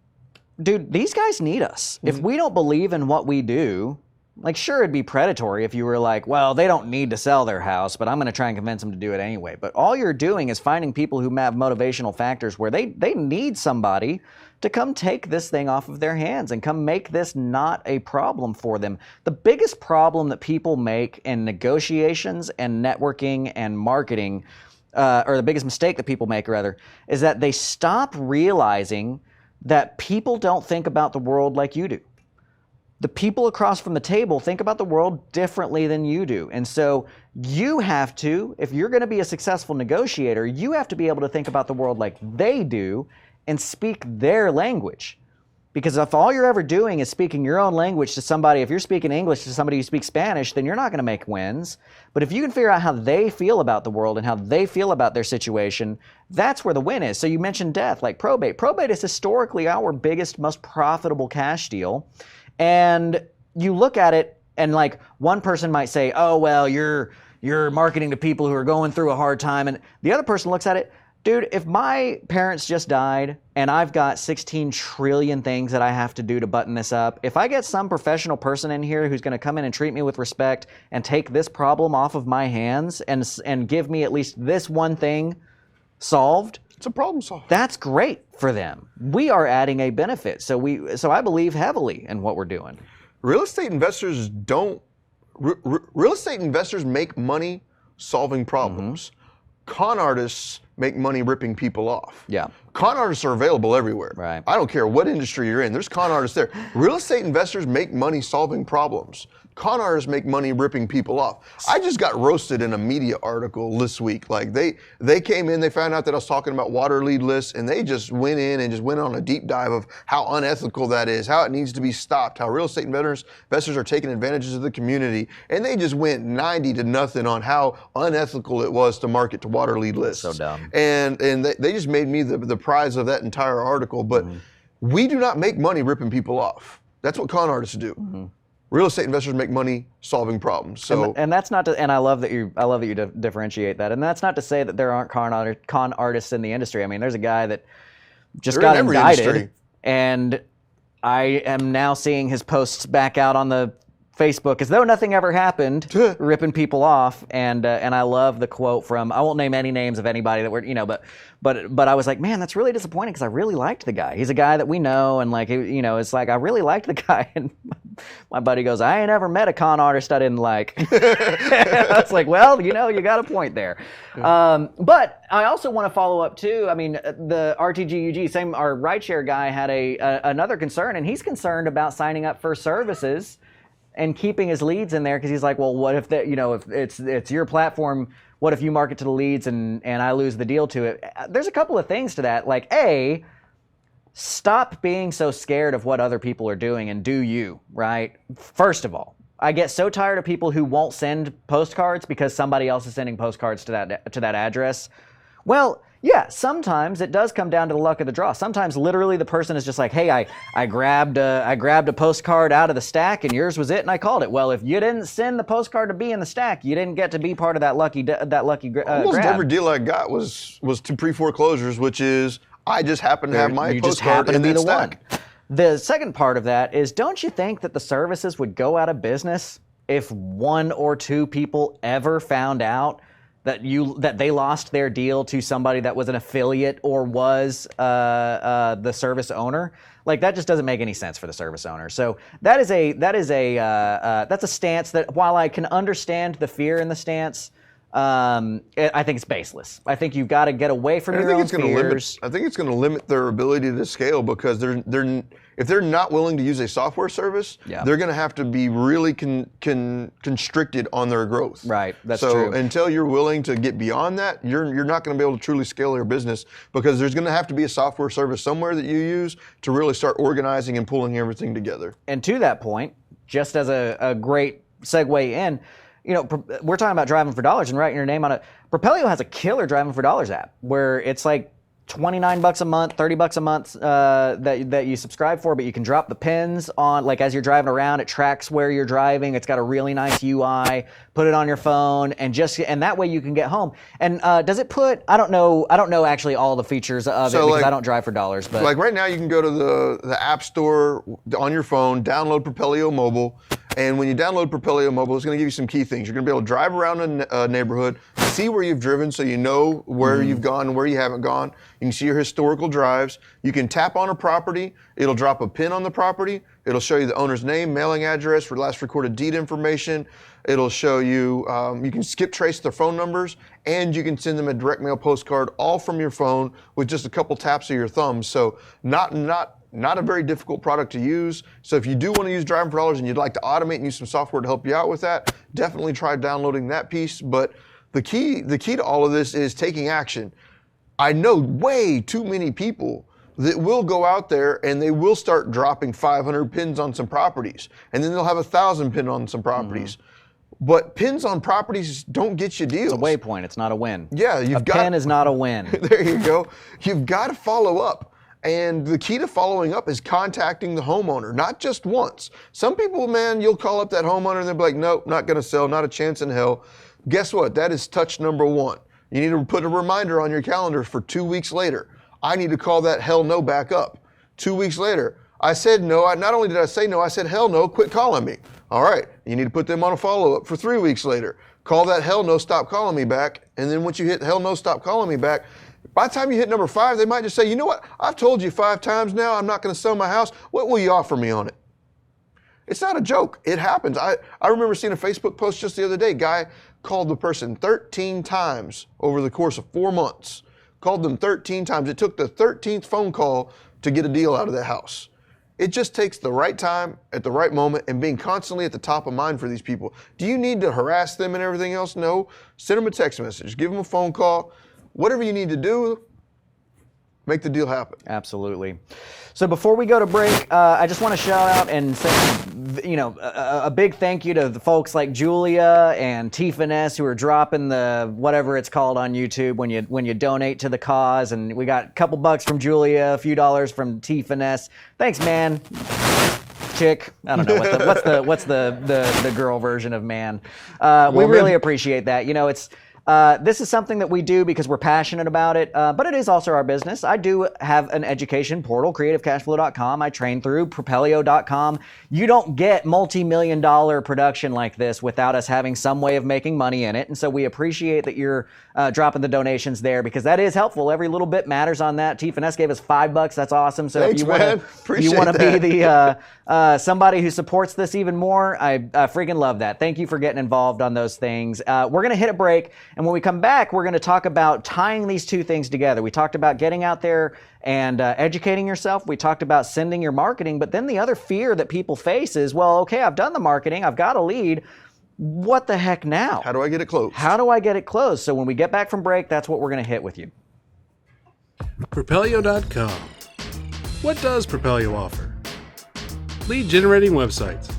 Speaker 1: dude, these guys need us. If we don't believe in what we do, like, sure, it'd be predatory if you were like, well, they don't need to sell their house, but I'm going to try and convince them to do it anyway. But all you're doing is finding people who have motivational factors where they need somebody to come take this thing off of their hands and come make this not a problem for them. The biggest problem that people make in negotiations and networking and marketing, or the biggest mistake that people make, rather, is that they stop realizing that people don't think about the world like you do. The people across from the table think about the world differently than you do. And so you have to, if you're going to be a successful negotiator, you have to be able to think about the world like they do and speak their language. Because if all you're ever doing is speaking your own language to somebody, if you're speaking English to somebody who speaks Spanish, then you're not going to make wins. But if you can figure out how they feel about the world and how they feel about their situation, that's where the win is. So you mentioned death, like probate. Probate is historically our biggest, most profitable cash deal. And you look at it and like one person might say, oh, well, you're marketing to people who are going through a hard time. And the other person looks at it, dude, if my parents just died and I've got 16 trillion things that I have to do to button this up, if I get some professional person in here who's going to come in and treat me with respect and take this problem off of my hands and give me at least this one thing solved,
Speaker 2: it's a problem solved.
Speaker 1: That's great for them. We are adding a benefit. So I believe heavily in what we're doing.
Speaker 2: Real estate investors real estate investors make money solving problems. Con artists make money ripping people off.
Speaker 1: Yeah.
Speaker 2: Con artists are available everywhere.
Speaker 1: Right.
Speaker 2: I don't care what industry you're in. There's con artists there. Real estate investors make money solving problems. Con artists make money ripping people off. I just got roasted in a media article this week. Like they came in, they found out that I was talking about water lead lists, and they just went in and just went on a deep dive of how unethical that is, how it needs to be stopped, how real estate investors are taking advantages of the community, and they just went 90-0 on how unethical it was to market to water lead lists.
Speaker 1: So dumb.
Speaker 2: And they just made me the prize of that entire article. But we do not make money ripping people off. That's what con artists do. Real estate investors make money solving problems. So,
Speaker 1: and that's not to, and I love that you differentiate that. And that's not to say that there aren't con artists in the industry. I mean, there's a guy that just got indicted, and I am now seeing his posts back out on the Facebook as though nothing ever happened, ripping people off. And I love the quote from, I won't name any names of anybody that were, but I was like, man, that's really disappointing because I really liked the guy. He's a guy that we know, and like, it's like I really liked the guy. And my buddy goes, I ain't ever met a con artist I didn't like. I was like, well, you got a point there. But I also want to follow up too. I mean, the RTGUG, our rideshare guy had another concern, and he's concerned about signing up for services and keeping his leads in there because he's like, well, what if if it's your platform, what if you market to the leads and I lose the deal to it? There's a couple of things to that. Like, A, stop being so scared of what other people are doing and do you, right? First of all, I get so tired of people who won't send postcards because somebody else is sending postcards to that address. Well, yeah, sometimes it does come down to the luck of the draw. Sometimes literally the person is just like, hey, I grabbed a postcard out of the stack and yours was it and I called it. Well, if you didn't send the postcard to be in the stack, you didn't get to be part of that lucky
Speaker 2: Almost
Speaker 1: grab.
Speaker 2: every deal I got was to pre-foreclosures, which is I just happen to have my postcard in that stack.
Speaker 1: The second part of that is, don't you think that the services would go out of business if one or two people ever found out that they lost their deal to somebody that was an affiliate or was the service owner? Like, that just doesn't make any sense for the service owner. So that's a stance that, while I can understand the fear in the stance, I think it's baseless. I think you've got to get away from your own fears.
Speaker 2: I think it's going to limit their ability to scale because if they're not willing to use a software service, they're going to have to be really constricted on their growth.
Speaker 1: Right, that's
Speaker 2: true.
Speaker 1: true.
Speaker 2: So until you're willing to get beyond that, you're not going to be able to truly scale your business because there's going to have to be a software service somewhere that you use to really start organizing and pulling everything together.
Speaker 1: And to that point, just as a great segue in, we're talking about driving for dollars and writing your name on it. Propelio has a killer driving for dollars app where it's like $29 a month, $30 a month that you subscribe for, but you can drop the pins on, like as you're driving around, it tracks where you're driving. It's got a really nice UI. Put it on your phone, and that way you can get home. And does it put? I don't know actually all the features of it because I don't drive for dollars. But
Speaker 2: like right now, you can go to the App Store on your phone, download Propelio Mobile, and when you download Propelio Mobile, it's going to give you some key things. You're going to be able to drive around a neighborhood, see where you've driven, so you know where you've gone and where you haven't gone. You can see your historical drives. You can tap on a property. It'll drop a pin on the property. It'll show you the owner's name, mailing address, last recorded deed information. It'll show you, you can skip trace their phone numbers, and you can send them a direct mail postcard all from your phone with just a couple taps of your thumb. So not a very difficult product to use. So if you do want to use Driving for Dollars and you'd like to automate and use some software to help you out with that, definitely try downloading that piece. But the key to all of this is taking action. I know way too many people that will go out there and they will start dropping 500 pins on some properties, and then they'll have 1,000 pin on some properties. But pins on properties don't get you deals.
Speaker 1: It's a waypoint. It's not a win.
Speaker 2: Yeah,
Speaker 1: a pin is not a win.
Speaker 2: There you go. You've got to follow up. And the key to following up is contacting the homeowner, not just once. Some people, man, you'll call up that homeowner and they'll be like, nope, not going to sell, not a chance in hell. Guess what? That is touch number one. You need to put a reminder on your calendar for 2 weeks later. I need to call that hell no back up. 2 weeks later, I said no. Not only did I say no, I said hell no, quit calling me. All right, you need to put them on a follow-up for 3 weeks later. Call that hell no, stop calling me back. And then once you hit hell no, stop calling me back, by the time you hit number 5, they might just say, you know what? I've told you 5 times now I'm not going to sell my house. What will you offer me on it? It's not a joke. It happens. I remember seeing a Facebook post just the other day. Guy called the person 13 times over the course of 4 months. Called them 13 times. It took the 13th phone call to get a deal out of that house. It just takes the right time at the right moment and being constantly at the top of mind for these people. Do you need to harass them and everything else? No. Send them a text message. Give them a phone call. Whatever you need to do, make the deal happen.
Speaker 1: Absolutely. So before we go to break, I just want to shout out and say, a big thank you to the folks like Julia and T Finesse who are dropping the whatever it's called on YouTube when you donate to the cause. And we got a couple bucks from Julia, a few dollars from T Finesse. Thanks, man. Chick. I don't know what's the girl version of man. We really appreciate that. It's. This is something that we do because we're passionate about it, but it is also our business. I do have an education portal, creativecashflow.com. I train through Propelio.com. You don't get multi-million-dollar production like this without us having some way of making money in it, and so we appreciate that you're dropping the donations there because that is helpful. Every little bit matters on that. T Finesse gave us $5. That's awesome. So
Speaker 2: thanks,
Speaker 1: if you want to be the somebody who supports this even more, I freaking love that. Thank you for getting involved on those things. We're going to hit a break. And when we come back, we're going to talk about tying these two things together. We talked about getting out there and educating yourself. We talked about sending your marketing. But then the other fear that people face is, well, okay, I've done the marketing. I've got a lead. What the heck now?
Speaker 2: How do I get it closed?
Speaker 1: How do I get it closed? So when we get back from break, that's what we're going to hit with you.
Speaker 3: Propelio.com. What does Propelio offer? Lead generating websites.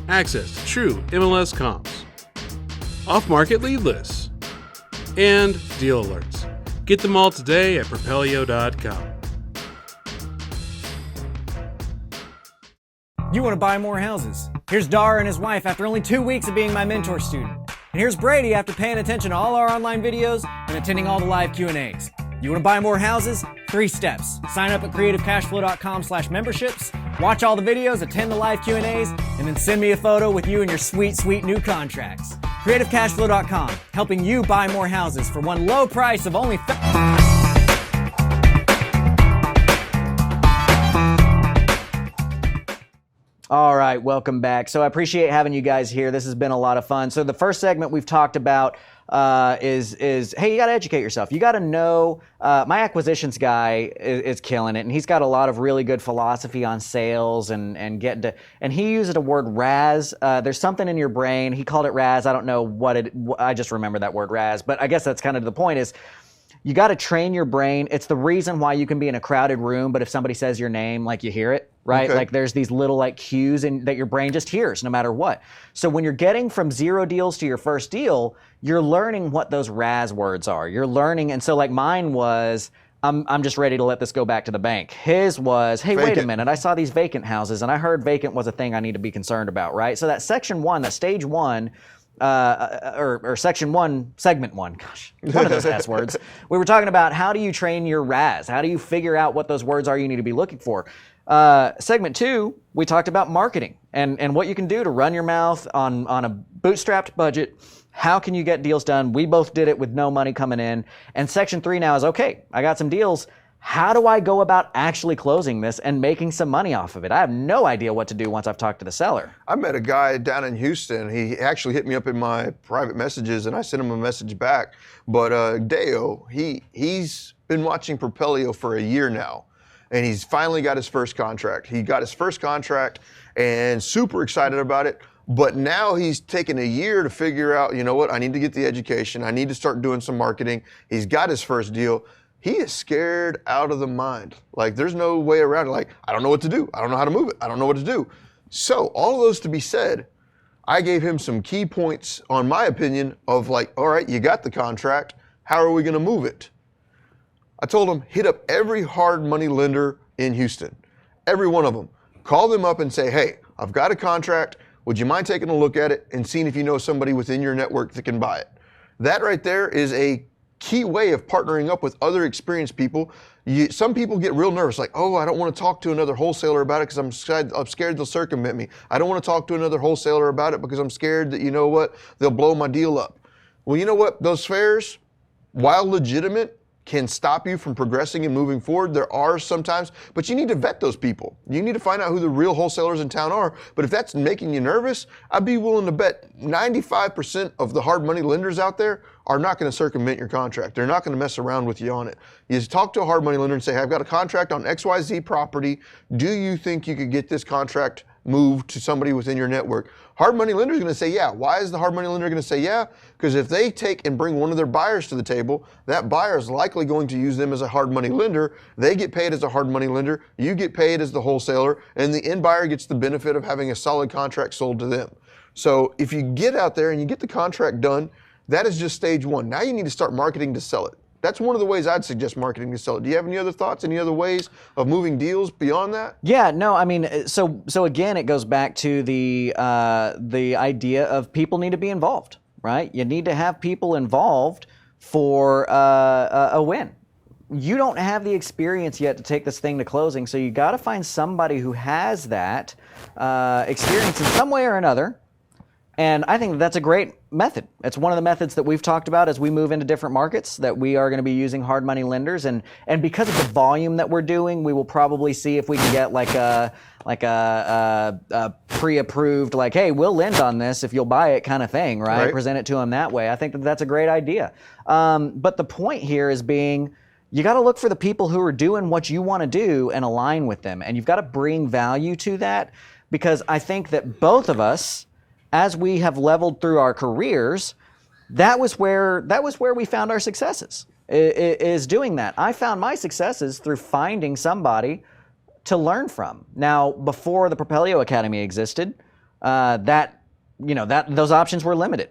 Speaker 3: Access to true MLS comps. Off-market lead lists, and deal alerts. Get them all today at Propelio.com.
Speaker 4: You want to buy more houses? Here's Dar and his wife after only 2 weeks of being my mentor student. And here's Brady after paying attention to all our online videos and attending all the live Q&As. You want to buy more houses? 3 steps. Sign up at creativecashflow.com/memberships, watch all the videos, attend the live Q&As, and then send me a photo with you and your sweet, sweet new contracts. CreativeCashflow.com, helping you buy more houses for one low price of only
Speaker 1: All right, welcome back. So I appreciate having you guys here. This has been a lot of fun. So the first segment we've talked about is hey, you got to educate yourself. You got to know. My acquisitions guy is killing it, and he's got a lot of really good philosophy on sales and getting to. And he uses the word RAS. There's something in your brain. He called it RAS. I don't know what it. I just remember that word RAS. But I guess that's kind of the point. Is you got to train your brain. It's the reason why you can be in a crowded room, but if somebody says your name, like you hear it, right?
Speaker 2: Okay.
Speaker 1: Like there's these little like cues that your brain just hears no matter what. So when you're getting from 0 deals to your first deal, you're learning what those RAS words are. You're learning, and so like mine was, I'm just ready to let this go back to the bank. His was, hey, wait a
Speaker 2: Vacant.
Speaker 1: minute, I saw these vacant houses, and I heard vacant was a thing I need to be concerned about, right? So that section one, that stage one, or section one, segment one, gosh, one of those S words. We were talking about how do you train your RAS? How do you figure out what those words are you need to be looking for? Segment two, we talked about marketing and what you can do to run your mouth on a bootstrapped budget. How can you get deals done? We both did it with no money coming in. And section three now is, okay, I got some deals. How do I go about actually closing this and making some money off of it? I have no idea what to do once I've talked to the seller.
Speaker 2: I met a guy down in Houston. He actually hit me up in my private messages, and I sent him a message back. But Deo, he's been watching Propelio for a year now, and he's finally got his first contract. He got his first contract and super excited about it. But now he's taken a year to figure out, you know what, I need to get the education. I need to start doing some marketing. He's got his first deal. He is scared out of the mind. Like, there's no way around it. Like, I don't know what to do. I don't know how to move it. I don't know what to do. So all of those to be said, I gave him some key points on my opinion of like, all right, you got the contract. How are we going to move it? I told him, hit up every hard money lender in Houston, every one of them. Call them up and say, hey, I've got a contract. Would you mind taking a look at it and seeing if you know somebody within your network that can buy it? That right there is a key way of partnering up with other experienced people. Some people get real nervous, like, oh, I don't want to talk to another wholesaler about it because I'm scared they'll circumvent me. I don't want to talk to another wholesaler about it because I'm scared that, you know what, they'll blow my deal up. Well, you know what? Those fairs, while legitimate, can stop you from progressing and moving forward. There are sometimes, but you need to vet those people. You need to find out who the real wholesalers in town are. But if that's making you nervous, I'd be willing to bet 95% of the hard money lenders out there are not going to circumvent your contract. They're not going to mess around with you on it. You just talk to a hard money lender and say, hey, I've got a contract on XYZ property. Do you think you could get this contract moved to somebody within your network? Hard money lender is going to say yeah. Why is the hard money lender going to say yeah? Because if they take and bring one of their buyers to the table, that buyer is likely going to use them as a hard money lender. They get paid as a hard money lender. You get paid as the wholesaler, and the end buyer gets the benefit of having a solid contract sold to them. So if you get out there and you get the contract done, that is just stage one. Now you need to start marketing to sell it. That's one of the ways I'd suggest marketing to sell it. Do you have any other thoughts, any other ways of moving deals beyond that?
Speaker 1: Yeah, no, I mean, so again, it goes back to the idea of people need to be involved, right? You need to have people involved for a win. You don't have the experience yet to take this thing to closing, so you got to find somebody who has that experience in some way or another. And I think that's a great method. It's one of the methods that we've talked about as we move into different markets, that we are going to be using hard money lenders. And because of the volume that we're doing, we will probably see if we can get like a pre-approved, like, hey, we'll lend on this if you'll buy it kind of thing, right? Present it to them that way. I think that that's a great idea. But the point here is being, you got to look for the people who are doing what you want to do and align with them. And you've got to bring value to that, because I think that both of us, as we have leveled through our careers, that was where we found our successes, is doing that. I found my successes through finding somebody to learn from. Now, before the Propelio Academy existed, those options were limited.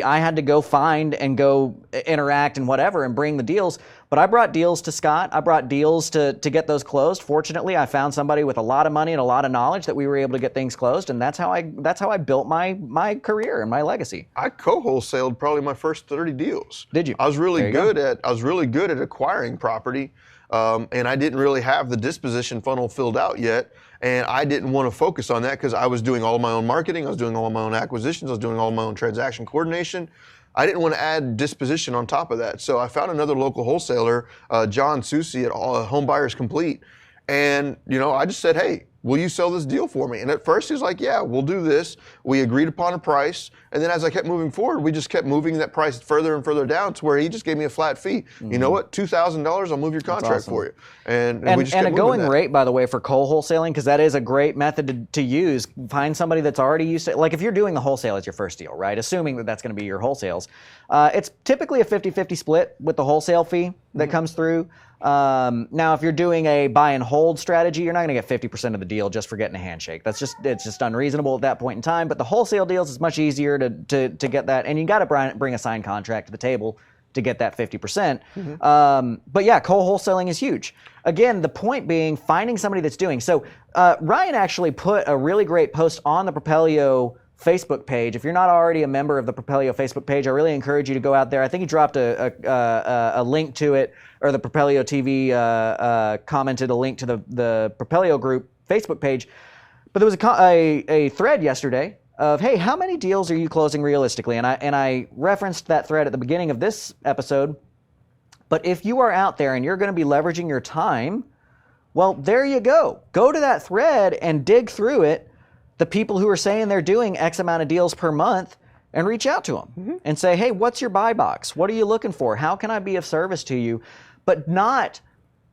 Speaker 1: I had to go find and go interact and whatever and bring the deals. But I brought deals to Scott. I brought deals to get those closed. Fortunately, I found somebody with a lot of money and a lot of knowledge that we were able to get things closed, and that's how I built my career and my legacy.
Speaker 2: I co-wholesaled probably my first 30 deals.
Speaker 1: Did you?
Speaker 2: I was really good at acquiring property, and I didn't really have the disposition funnel filled out yet. And I didn't want to focus on that because I was doing all of my own marketing, I was doing all of my own acquisitions, I was doing all of my own transaction coordination. I didn't want to add disposition on top of that. So I found another local wholesaler, John Susi at Home Buyers Complete. And, I just said, hey, will you sell this deal for me? And at first he was like, yeah, we'll do this. We agreed upon a price. And then as I kept moving forward, we just kept moving that price further and further down to where he just gave me a flat fee. Mm-hmm. You know what? $2,000, I'll move your contract for you. And we just kept
Speaker 1: a going rate, by the way, for co-wholesaling, because that is a great method to use. Find somebody that's already used to, like if you're doing the wholesale as your first deal, right? Assuming that that's going to be your wholesales. It's typically a 50-50 split with the wholesale fee that comes through. Now, if you're doing a buy and hold strategy, you're not going to get 50% of the deal just for getting a handshake. It's just unreasonable at that point in time. But the wholesale deals is much easier to get that, and you got to bring a signed contract to the table to get that 50%. But yeah, co-wholesaling is huge. Again, the point being finding somebody that's doing. So Ryan actually put a really great post on the Propelio Facebook page. If you're not already a member of the Propelio Facebook page, I really encourage you to go out there. I think he dropped a link to it, or the Propelio TV commented a link to the Propelio group Facebook page. But there was a thread yesterday of, hey, how many deals are you closing realistically? And I referenced that thread at the beginning of this episode. But if you are out there and you're going to be leveraging your time, well, there you go. Go to that thread and dig through it, the people who are saying they're doing X amount of deals per month, and reach out to them and say, hey, what's your buy box? What are you looking for? How can I be of service to you? But not,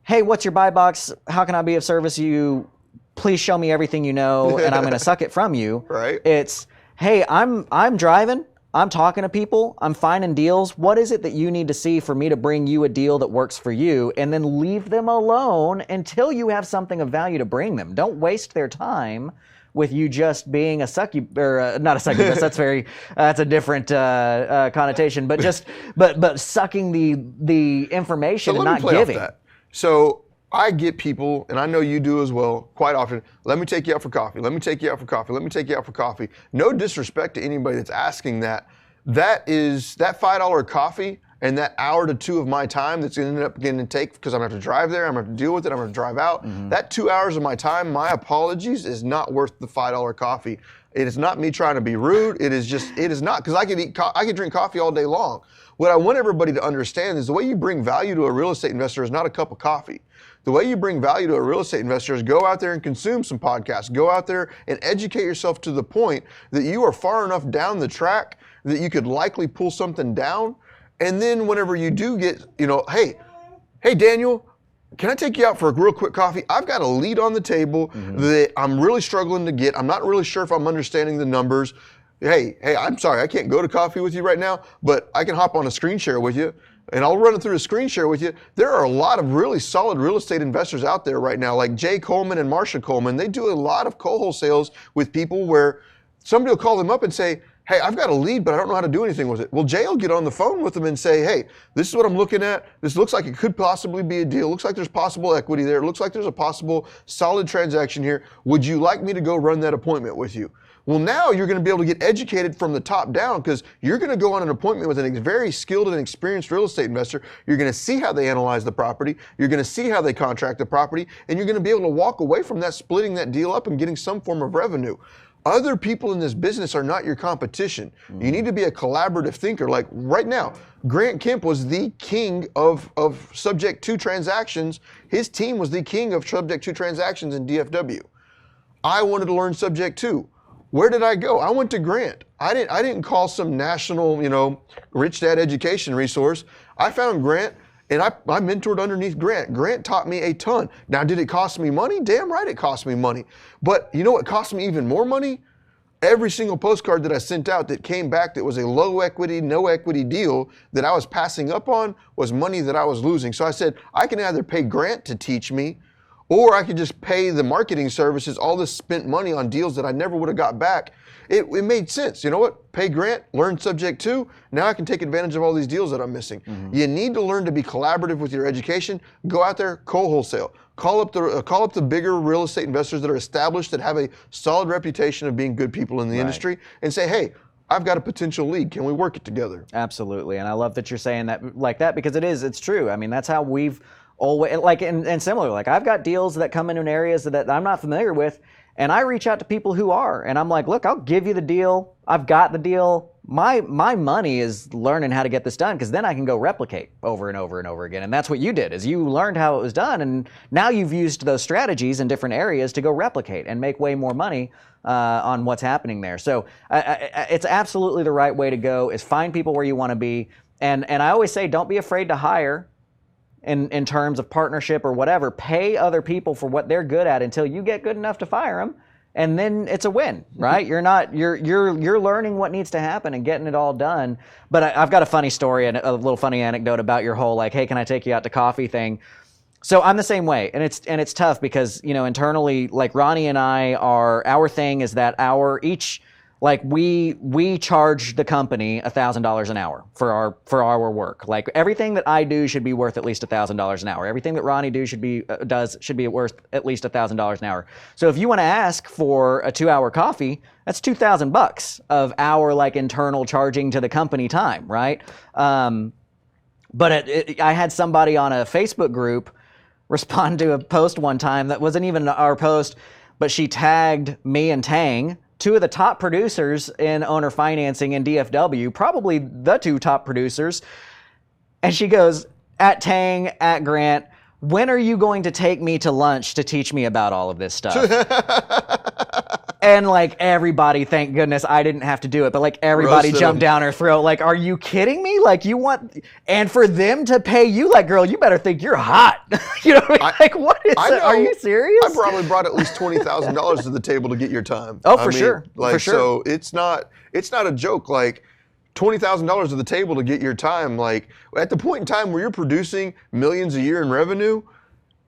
Speaker 1: hey, what's your buy box? How can I be of service to you? Please show me everything you know, and I'm going to suck it from you.
Speaker 2: Right.
Speaker 1: It's, hey, I'm driving. I'm talking to people. I'm finding deals. What is it that you need to see for me to bring you a deal that works for you? And then leave them alone until you have something of value to bring them. Don't waste their time with you just being a succubus, or not a succubus. That's a different connotation. But sucking the information and not giving.
Speaker 2: So I get people, and I know you do as well, quite often, let me take you out for coffee. Let me take you out for coffee. Let me take you out for coffee. No disrespect to anybody that's asking that. That $5 coffee and that hour to 2 of my time that's going to end up getting to take, because I'm going to have to drive there, I'm going to have to deal with it, I'm going to drive out. That 2 hours of my time, my apologies, is not worth the $5 coffee. It is not me trying to be rude. It is not, because I could drink coffee all day long. What I want everybody to understand is the way you bring value to a real estate investor is not a cup of coffee. The way you bring value to a real estate investor is go out there and consume some podcasts. Go out there and educate yourself to the point that you are far enough down the track that you could likely pull something down. And then whenever you do get, hey Daniel, can I take you out for a real quick coffee? I've got a lead on the table that I'm really struggling to get. I'm not really sure if I'm understanding the numbers. Hey, I'm sorry, I can't go to coffee with you right now, but I can hop on a screen share with you. And I'll run it through a screen share with you. There are a lot of really solid real estate investors out there right now, like Jay Coleman and Marsha Coleman. They do a lot of co-wholesales with people where somebody will call them up and say, hey, I've got a lead, but I don't know how to do anything with it. Well, Jay will get on the phone with them and say, hey, this is what I'm looking at. This looks like it could possibly be a deal. Looks like there's possible equity there. It looks like there's a possible solid transaction here. Would you like me to go run that appointment with you? Well, now you're going to be able to get educated from the top down, because you're going to go on an appointment with a very skilled and experienced real estate investor. You're going to see how they analyze the property. You're going to see how they contract the property, and you're going to be able to walk away from that, splitting that deal up and getting some form of revenue. Other people in this business are not your competition. You need to be a collaborative thinker. Like right now, Grant Kemp was the king of subject to transactions. His team was the king of subject to transactions in DFW. I wanted to learn subject to. Where did I go? I went to Grant. I didn't call some national, rich dad education resource. I found Grant, and I mentored underneath Grant. Grant taught me a ton. Now, did it cost me money? Damn right it cost me money. But you know what cost me even more money? Every single postcard that I sent out that came back that was a low equity, no equity deal that I was passing up on was money that I was losing. So I said, I can either pay Grant to teach me, or I could just pay the marketing services all this spent money on deals that I never would have got back. It made sense. You know what? Pay Grant, learn subject to. Now I can take advantage of all these deals that I'm missing. You need to learn to be collaborative with your education. Go out there, co-wholesale. Call up the bigger real estate investors that are established, that have a solid reputation of being good people in the industry, and say, hey, I've got a potential lead. Can we work it together?
Speaker 1: Absolutely. And I love that you're saying that like that, because it's true. I mean, that's how we've always, and similar, like I've got deals that come into areas that I'm not familiar with, and I reach out to people who are, and I'm like, look, I'll give you the deal. I've got the deal. My money is learning how to get this done, because then I can go replicate over and over and over again. And that's what you did, is you learned how it was done, and now you've used those strategies in different areas to go replicate and make way more money on what's happening there. So it's absolutely the right way to go, is find people where you want to be. And I always say, don't be afraid to hire in terms of partnership or whatever. Pay other people for what they're good at until you get good enough to fire them. And then it's a win, right? You're learning what needs to happen and getting it all done. But I've got a funny story and a little funny anecdote about your whole, like, hey, can I take you out to coffee thing? So I'm the same way, and it's tough because, internally, like Ronnie and I our thing is that each Like we charge the company $1,000 an hour for our work. Like everything that I do should be worth at least $1,000 an hour. Everything that Ronnie should be worth at least $1,000 an hour. So if you want to ask for a 2-hour coffee, that's $2,000 of our like internal charging to the company time, right? But I had somebody on a Facebook group respond to a post one time that wasn't even our post, but she tagged me and Tang, two of the top producers in owner financing in DFW, probably the two top producers. And she goes, at Tang, at Grant, when are you going to take me to lunch to teach me about all of this stuff? And like everybody, thank goodness I didn't have to do it, but like everybody jumped down her throat. Like, are you kidding me? Like you want, and for them to pay you, like, girl, you better think you're hot. You know what I mean? Like, what is that? Are you serious?
Speaker 2: I probably brought at least $20,000 to the table to get your time.
Speaker 1: Oh, for sure.
Speaker 2: Like,
Speaker 1: for sure.
Speaker 2: So it's not a joke. Like, $20,000 to the table to get your time. Like at the point in time where you're producing millions a year in revenue,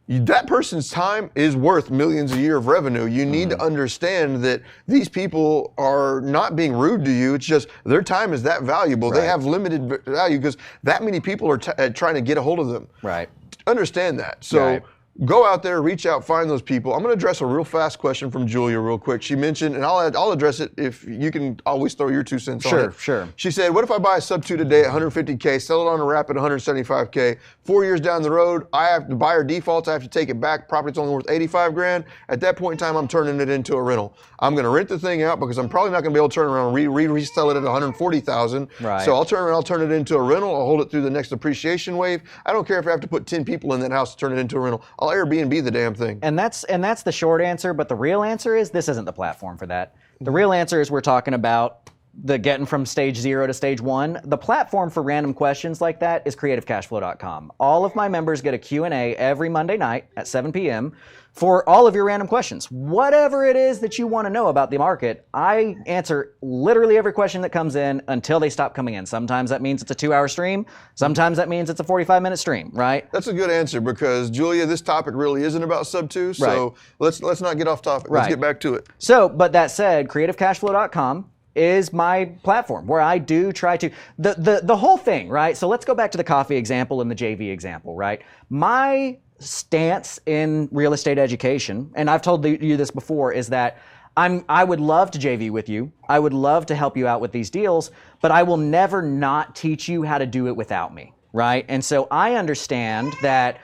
Speaker 2: that person's time is worth millions a year of revenue. You need to understand that these people are not being rude to you. It's just their time is that valuable. Right. They have limited value because that many people are trying to get a hold of them.
Speaker 1: Right.
Speaker 2: Understand that. So.
Speaker 1: Right.
Speaker 2: Go out there, reach out, find those people. I'm going to address a real fast question from Julia real quick. She mentioned, and I'll address it if you can always throw your 2 cents on it.
Speaker 1: Sure.
Speaker 2: She said, what if I buy a sub 2 today at $150K, sell it on a wrap at $175K, 4 years down the road, I have to buy or default, I have to take it back, property's only worth $85,000. At that point in time, I'm turning it into a rental. I'm going to rent the thing out because I'm probably not going to be able to turn around and resell it at $140,000.
Speaker 1: Right.
Speaker 2: So I'll turn it into a rental. I'll hold it through the next appreciation wave. I don't care if I have to put 10 people in that house to turn it into a rental. I'll Airbnb the damn thing.
Speaker 1: And that's the short answer, but the real answer is this isn't the platform for that. The real answer is we're talking about the getting from stage 0 to stage 1. The platform for random questions like that is creativecashflow.com. All of my members get a Q&A every Monday night at 7 p.m. for all of your random questions. Whatever it is that you want to know about the market, I answer literally every question that comes in until they stop coming in. Sometimes that means it's a 2-hour stream. Sometimes that means it's a 45-minute stream, right?
Speaker 2: That's a good answer because, Julia, this topic really isn't about sub 2, so let's not get off topic. Let's get back to it.
Speaker 1: So, but that said, creativecashflow.com is my platform where I do try to, the whole thing, right? So let's go back to the coffee example and the JV example, right? My stance in real estate education, and I've told you this before, is that I would love to JV with you. I would love to help you out with these deals, but I will never not teach you how to do it without me, right? And so I understand that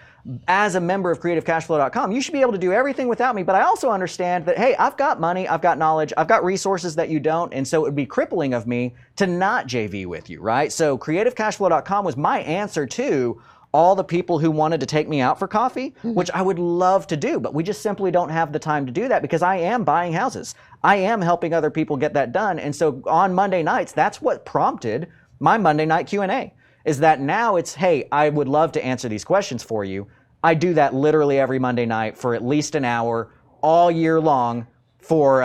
Speaker 1: as a member of creativecashflow.com, you should be able to do everything without me, but I also understand that, hey, I've got money, I've got knowledge, I've got resources that you don't, and so it would be crippling of me to not JV with you, right? So creativecashflow.com was my answer to all the people who wanted to take me out for coffee, which I would love to do, but we just simply don't have the time to do that because I am buying houses. I am helping other people get that done, and so on Monday nights, that's what prompted my Monday night Q&A. Is that now it's, hey, I would love to answer these questions for you. I do that literally every Monday night for at least an hour all year long for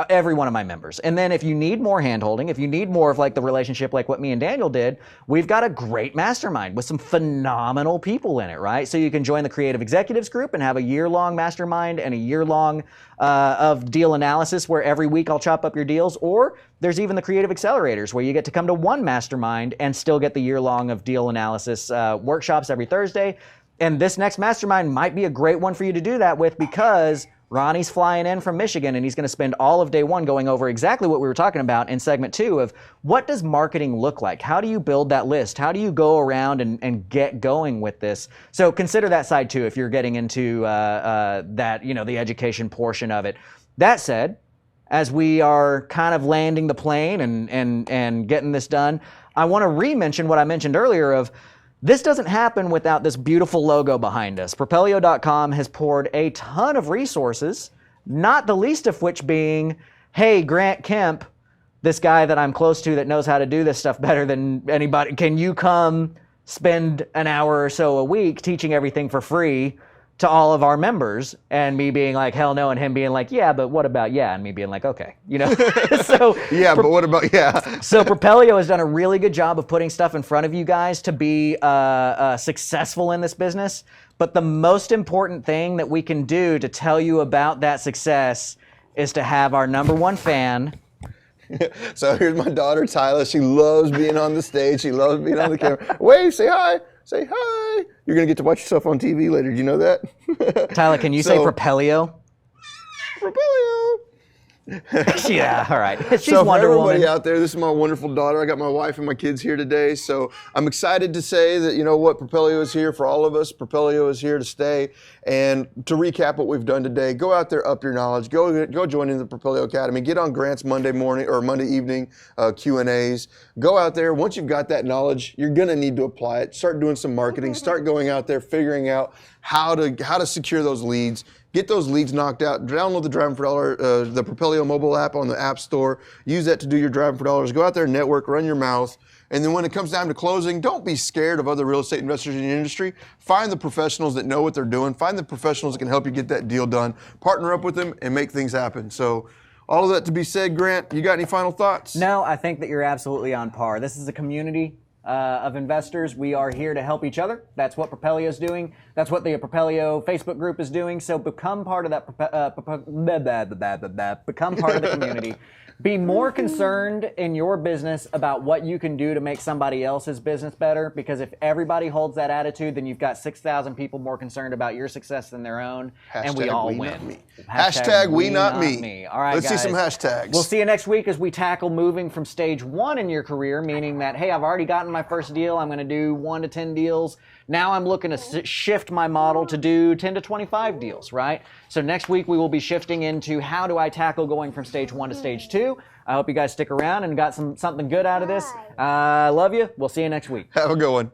Speaker 1: every one of my members. And then if you need more handholding, if you need more of like the relationship like what me and Daniel did, we've got a great mastermind with some phenomenal people in it, right? So you can join the Creative Executives Group and have a year-long mastermind and a year-long of deal analysis where every week I'll chop up your deals, or there's even the Creative Accelerators where you get to come to one mastermind and still get the year-long of deal analysis workshops every Thursday. And this next mastermind might be a great one for you to do that with because Ronnie's flying in from Michigan and he's going to spend all of day 1 going over exactly what we were talking about in segment 2 of what does marketing look like? How do you build that list? How do you go around and get going with this? So consider that side too if you're getting into that, the education portion of it. That said, as we are kind of landing the plane and getting this done, I want to re-mention what I mentioned earlier of this doesn't happen without this beautiful logo behind us. Propelio.com has poured a ton of resources, not the least of which being, hey, Grant Kemp, this guy that I'm close to that knows how to do this stuff better than anybody, can you come spend an hour or so a week teaching everything for free to all of our members? And me being like, hell no, and him being like, yeah, but what about yeah? And me being like, okay, So
Speaker 2: yeah, but what about yeah?
Speaker 1: So Propelio has done a really good job of putting stuff in front of you guys to be successful in this business. But the most important thing that we can do to tell you about that success is to have our number 1 fan
Speaker 2: So here's my daughter, Tyler. She loves being on the stage. She loves being on the camera. Wave, say hi. Say hi. You're going to get to watch yourself on TV later. Do you know that?
Speaker 1: Tyler, can you say Propelio?
Speaker 2: Propelio.
Speaker 1: Yeah, all right. She's
Speaker 2: So for
Speaker 1: Wonder
Speaker 2: everybody
Speaker 1: Woman.
Speaker 2: out there, this is my wonderful daughter. I got my wife and my kids here today, so I'm excited to say that, you know what, Propelio is here for all of us. Propelio is here to stay. And to recap what we've done today, go out there, up your knowledge. Go join in the Propelio Academy. Get on Grant's Monday morning or Monday evening Q&As. Go out there. Once you've got that knowledge, you're going to need to apply it. Start doing some marketing. Start going out there, figuring out how to secure those leads. Get those leads knocked out. Download the Driving for Dollar, the Propelio mobile app on the App Store. Use that to do your Driving for Dollars. Go out there, network, run your mouth. And then when it comes time to closing, don't be scared of other real estate investors in your industry. Find the professionals that know what they're doing. Find the professionals that can help you get that deal done. Partner up with them and make things happen. So all of that to be said, Grant, you got any final thoughts?
Speaker 4: No, I think that you're absolutely on par. This is a community of investors. We are here to help each other. That's what Propelio is doing. That's what the Propelio Facebook group is doing. So become part of that. Become part of the community. Be more concerned in your business about what you can do to make somebody else's business better, because if everybody holds that attitude, then you've got 6,000 people more concerned about your success than their own, and we all win.
Speaker 2: Not me. Hashtag we not me.
Speaker 4: All right,
Speaker 2: Let's
Speaker 4: guys.
Speaker 2: see some hashtags.
Speaker 4: We'll see you next week as we tackle moving from stage 1 in your career, meaning that, hey, I've already gotten my first deal. I'm going to do 1 to 10 deals. Now I'm looking to shift my model to do 10 to 25 deals, right? So next week we will be shifting into how do I tackle going from stage 1 to stage 2. I hope you guys stick around and got something good out of this. I love you. We'll see you next week.
Speaker 2: Have a good one.